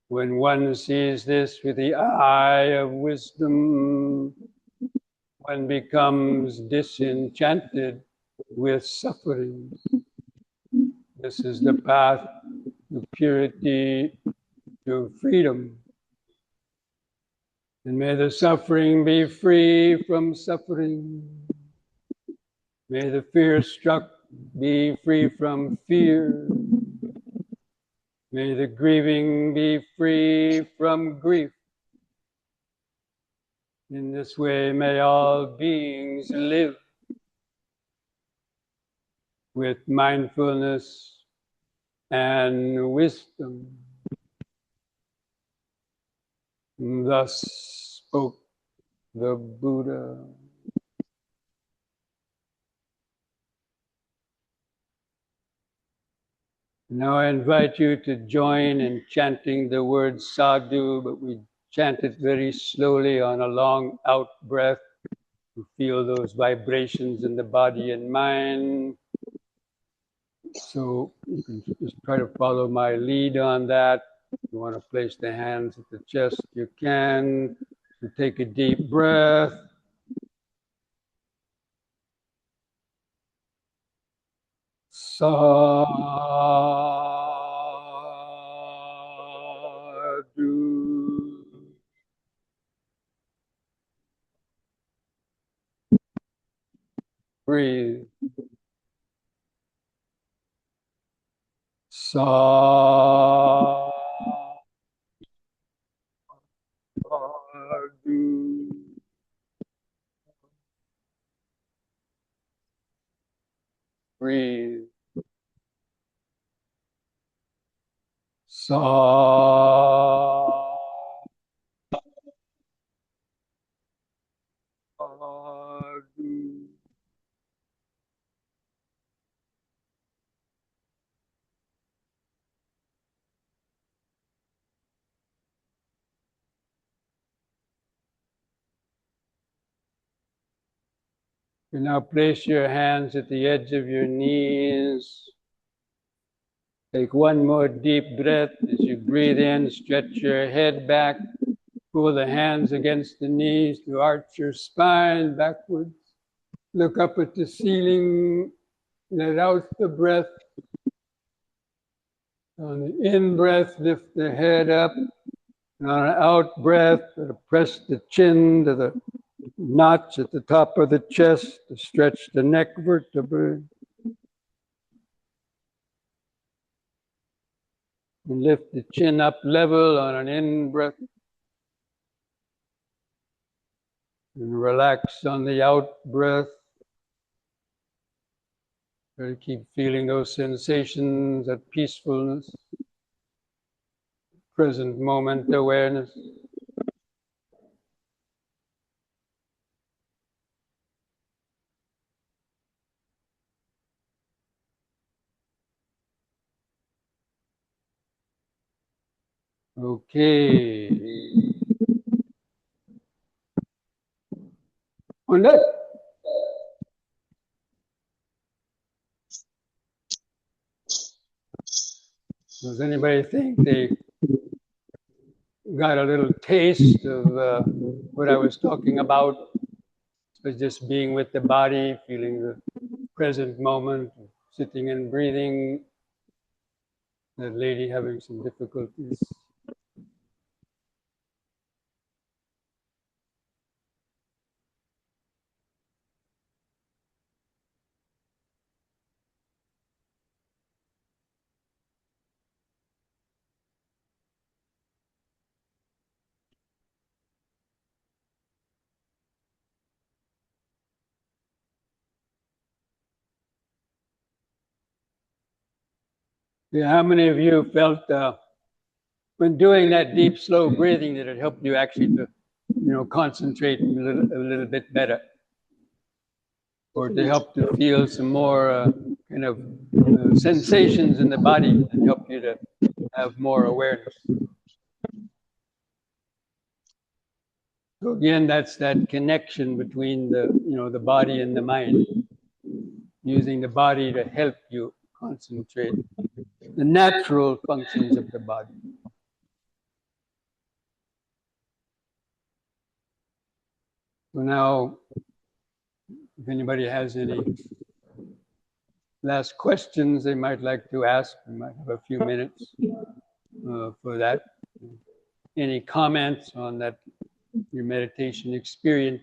When one sees this with the eye of wisdom, one becomes disenchanted with suffering. This is the path to purity, to freedom. And may the suffering be free from suffering. May the fear struck be free from fear. May the grieving be free from grief. In this way, may all beings live with mindfulness and wisdom. Thus spoke the Buddha. Now I invite you to join in chanting the word sadhu, but we chant it very slowly on a long out breath to feel those vibrations in the body and mind. So you can just try to follow my lead on that. If you want to place the hands at the chest, you can. You take a deep breath. Sadhu. Breathe. Sadhu. Breathe. Sadhu. You now place your hands at the edge of your knees. Take one more deep breath. As you breathe in, stretch your head back. Pull the hands against the knees to arch your spine backwards. Look up at the ceiling. Let out the breath. On the in-breath, lift the head up. And on an out-breath, press the chin to the notch at the top of the chest to stretch the neck vertebrae. And lift the chin up level on an in-breath. And relax on the out-breath. Try to keep feeling those sensations, that peacefulness, present moment awareness. Okay. On that. Does anybody think they got a little taste of what I was talking about? It's just being with the body, feeling the present moment, sitting and breathing. That lady having some difficulties. Yeah, how many of you felt when doing that deep, slow breathing that it helped you actually to, concentrate a little bit better, or to help to feel some more kind of sensations in the body and help you to have more awareness? So again, that's that connection between the body and the mind, using the body to help you concentrate the natural functions of the body. So now, if anybody has any last questions they might like to ask, we might have a few minutes for that. Any comments on that, your meditation experience?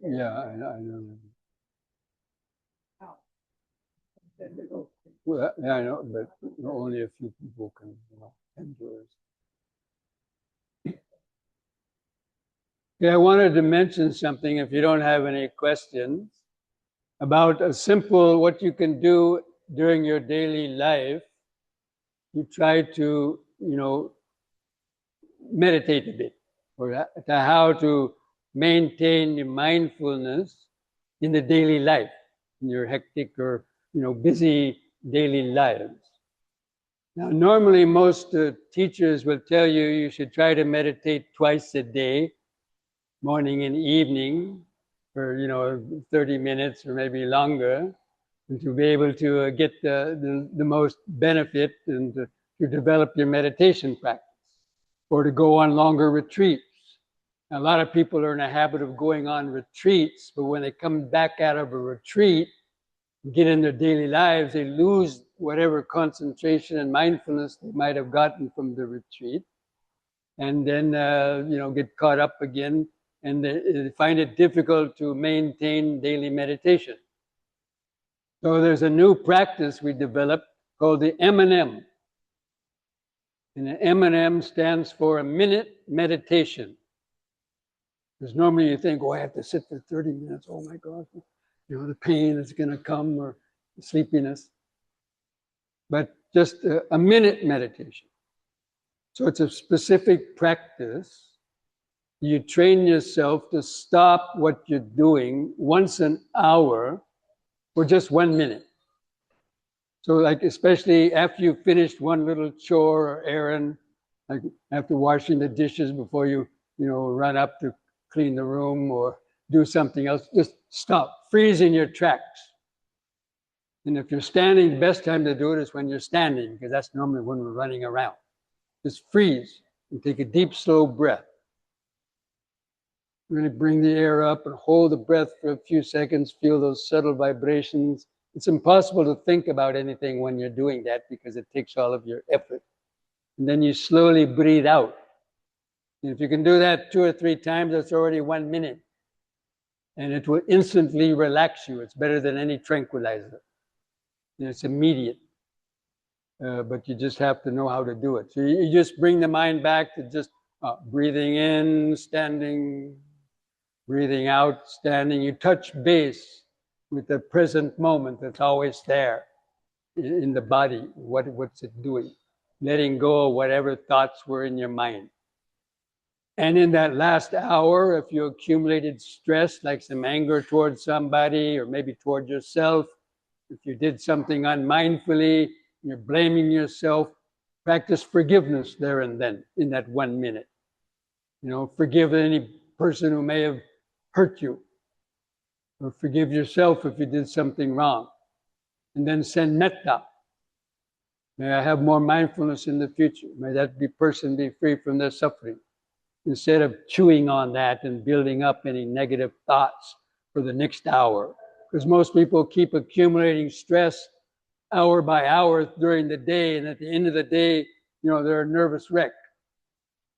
Yeah, I know. Well, yeah, I know, but only a few people can tend to it. Yeah, I wanted to mention something, if you don't have any questions, about a simple, what you can do during your daily life. You try to, meditate a bit, or to how to maintain your mindfulness in the daily life, in your hectic or busy daily lives. Now, normally most teachers will tell you you should try to meditate twice a day, morning and evening, for 30 minutes or maybe longer, and to be able to get the most benefit and to develop your meditation practice, or to go on longer retreats. Now, a lot of people are in a habit of going on retreats, but when they come back out of a retreat, get in their daily lives, they lose whatever concentration and mindfulness they might have gotten from the retreat, and then get caught up again, and they find it difficult to maintain daily meditation. So there's a new practice we developed called the M&M. And the M&M stands for a minute meditation. Because normally you think, I have to sit for 30 minutes. Oh my God, the pain is going to come, or the sleepiness. But just a minute meditation. So it's a specific practice. You train yourself to stop what you're doing once an hour for just 1 minute. So like, especially after you've finished one little chore or errand, like after washing the dishes before you run up to clean the room or do something else, just stop, freeze in your tracks. And if you're standing, the best time to do it is when you're standing, because that's normally when we're running around. Just freeze and take a deep, slow breath. Really bring the air up and hold the breath for a few seconds, feel those subtle vibrations. It's impossible to think about anything when you're doing that because it takes all of your effort. And then you slowly breathe out. And if you can do that 2 or 3 times, that's already 1 minute. And it will instantly relax you. It's better than any tranquilizer. It's immediate. But you just have to know how to do it. So you just bring the mind back to just breathing in, standing, breathing out, standing. You touch base with the present moment that's always there in the body. What's it doing? Letting go of whatever thoughts were in your mind. And in that last hour, if you accumulated stress, like some anger towards somebody or maybe toward yourself, if you did something unmindfully, you're blaming yourself, practice forgiveness there and then in that 1 minute. Forgive any person who may have hurt you, or forgive yourself if you did something wrong. And then send metta. May I have more mindfulness in the future. May that person be free from their suffering. Instead of chewing on that and building up any negative thoughts for the next hour. Because most people keep accumulating stress hour by hour during the day, and at the end of the day, they're a nervous wreck.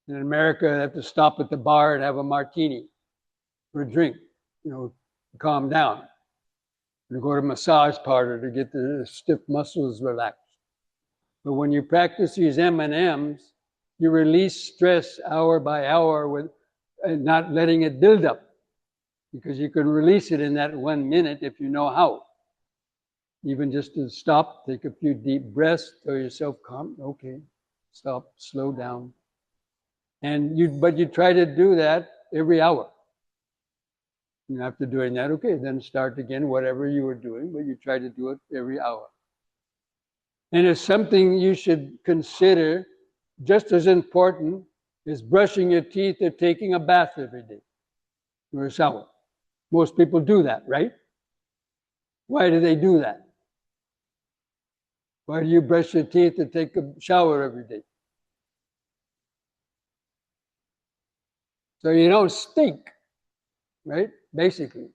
In America, they have to stop at the bar and have a martini for a drink, calm down. And go to a massage parlor to get the stiff muscles relaxed. But when you practice these M&Ms, you release stress hour by hour with not letting it build up, because you can release it in that 1 minute if you know how. Even just to stop, take a few deep breaths, tell yourself, calm, okay, stop, slow down. But you try to do that every hour. And after doing that, okay, then start again, whatever you were doing, but you try to do it every hour. And it's something you should consider just as important as brushing your teeth or taking a bath every day or a shower. Most people do that, right? Why do they do that? Why do you brush your teeth or take a shower every day? So you don't stink, right? Basically.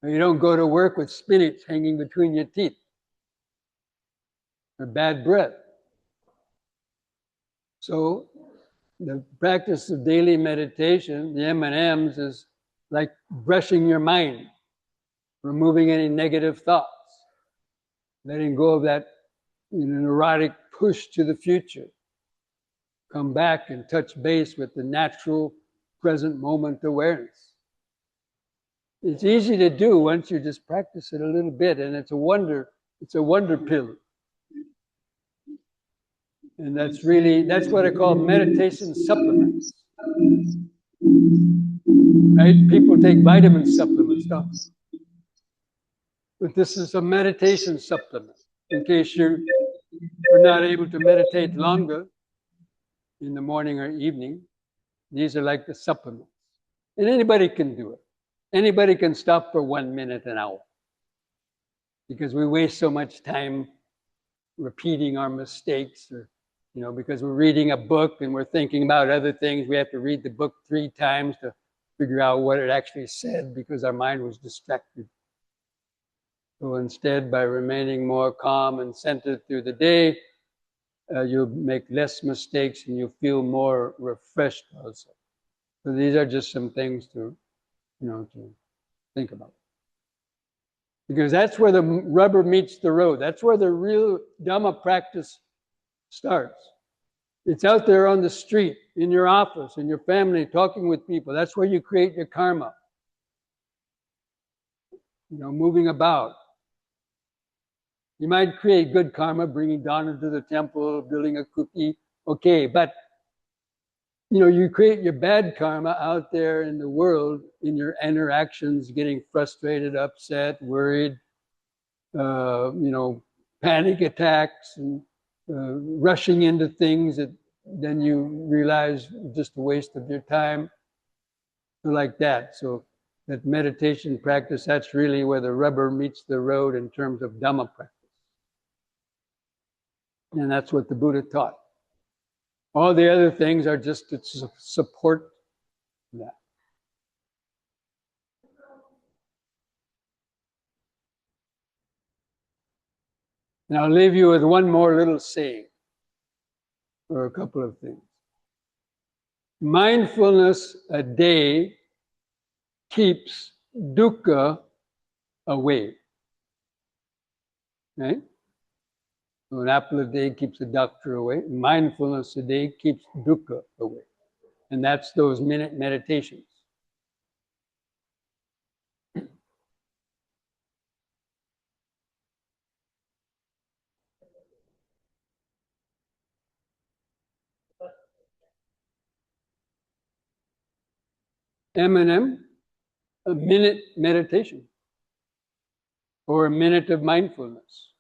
Or you don't go to work with spinach hanging between your teeth or bad breath. So the practice of daily meditation, the M&Ms, is like brushing your mind, removing any negative thoughts, letting go of that neurotic push to the future. Come back and touch base with the natural present moment awareness. It's easy to do once you just practice it a little bit, and it's a wonder pill. And that's what I call meditation supplements. Right? People take vitamin supplements, don't they? But this is a meditation supplement. In case you're not able to meditate longer in the morning or evening, these are like the supplements. And anybody can do it. Anybody can stop for 1 minute an hour. Because we waste so much time repeating our mistakes, or because we're reading a book and we're thinking about other things. We have to read the book 3 times to figure out what it actually said because our mind was distracted. So instead, by remaining more calm and centered through the day, you'll make less mistakes and you'll feel more refreshed also. So these are just some things to think about. Because that's where the rubber meets the road. That's where the real Dhamma practice starts. It's out there on the street, in your office, in your family, talking with people. That's where you create your karma. Moving about. You might create good karma, bringing dana to the temple, building a kuti. Okay, but you create your bad karma out there in the world, in your interactions, getting frustrated, upset, worried, panic attacks, and rushing into things that then you realize just a waste of your time. Like that. So that meditation practice, that's really where the rubber meets the road in terms of Dhamma practice. And that's what the Buddha taught. All the other things are just to support that. Now I'll leave you with one more little saying, or a couple of things. Mindfulness a day keeps dukkha away. Right? So an apple a day keeps a doctor away. Mindfulness a day keeps dukkha away. And that's those minute meditations. M&M, a minute meditation, or a minute of mindfulness.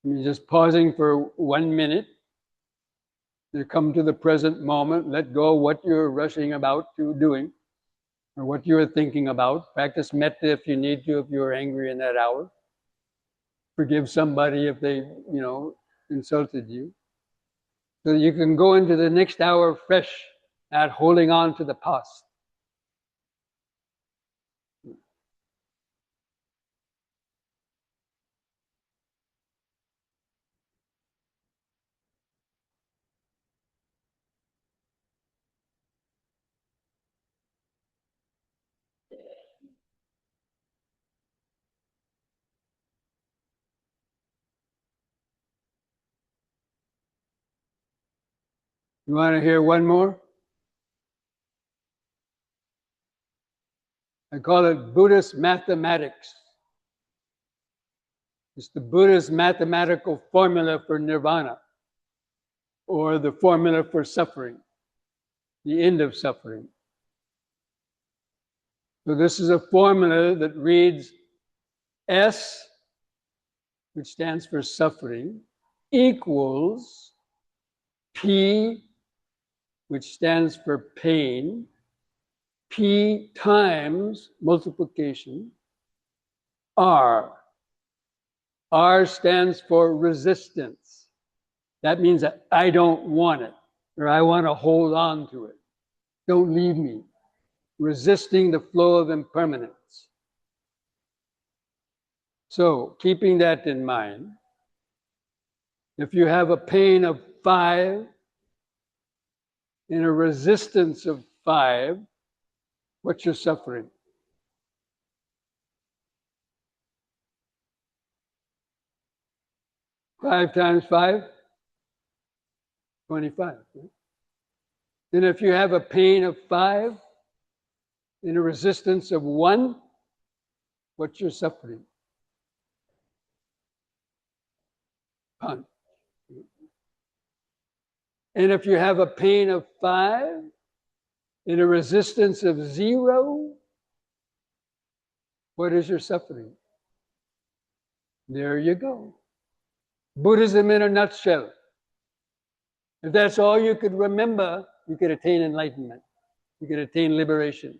You're just pausing for 1 minute. You come to the present moment, let go of what you're rushing about to doing, or what you're thinking about. Practice metta if you need to, if you're angry in that hour. Forgive somebody if they, insulted you. So you can go into the next hour fresh, not holding on to the past. You want to hear one more? I call it Buddhist mathematics. It's the Buddhist mathematical formula for nirvana, or the formula for suffering, the end of suffering. So this is a formula that reads S, which stands for suffering, equals P, which stands for pain, P times multiplication, R. R stands for resistance. That means that I don't want it, or I want to hold on to it. Don't leave me. Resisting the flow of impermanence. So, keeping that in mind, if you have a pain of 5 and a resistance of 5, what's your suffering? 5 times 5? 25. Right? And if you have a pain of 5 and a resistance of 1, what's your suffering? Punch. And if you have a pain of 5 and a resistance of 0, what is your suffering? There you go. Buddhism in a nutshell. If that's all you could remember, you could attain enlightenment. You could attain liberation.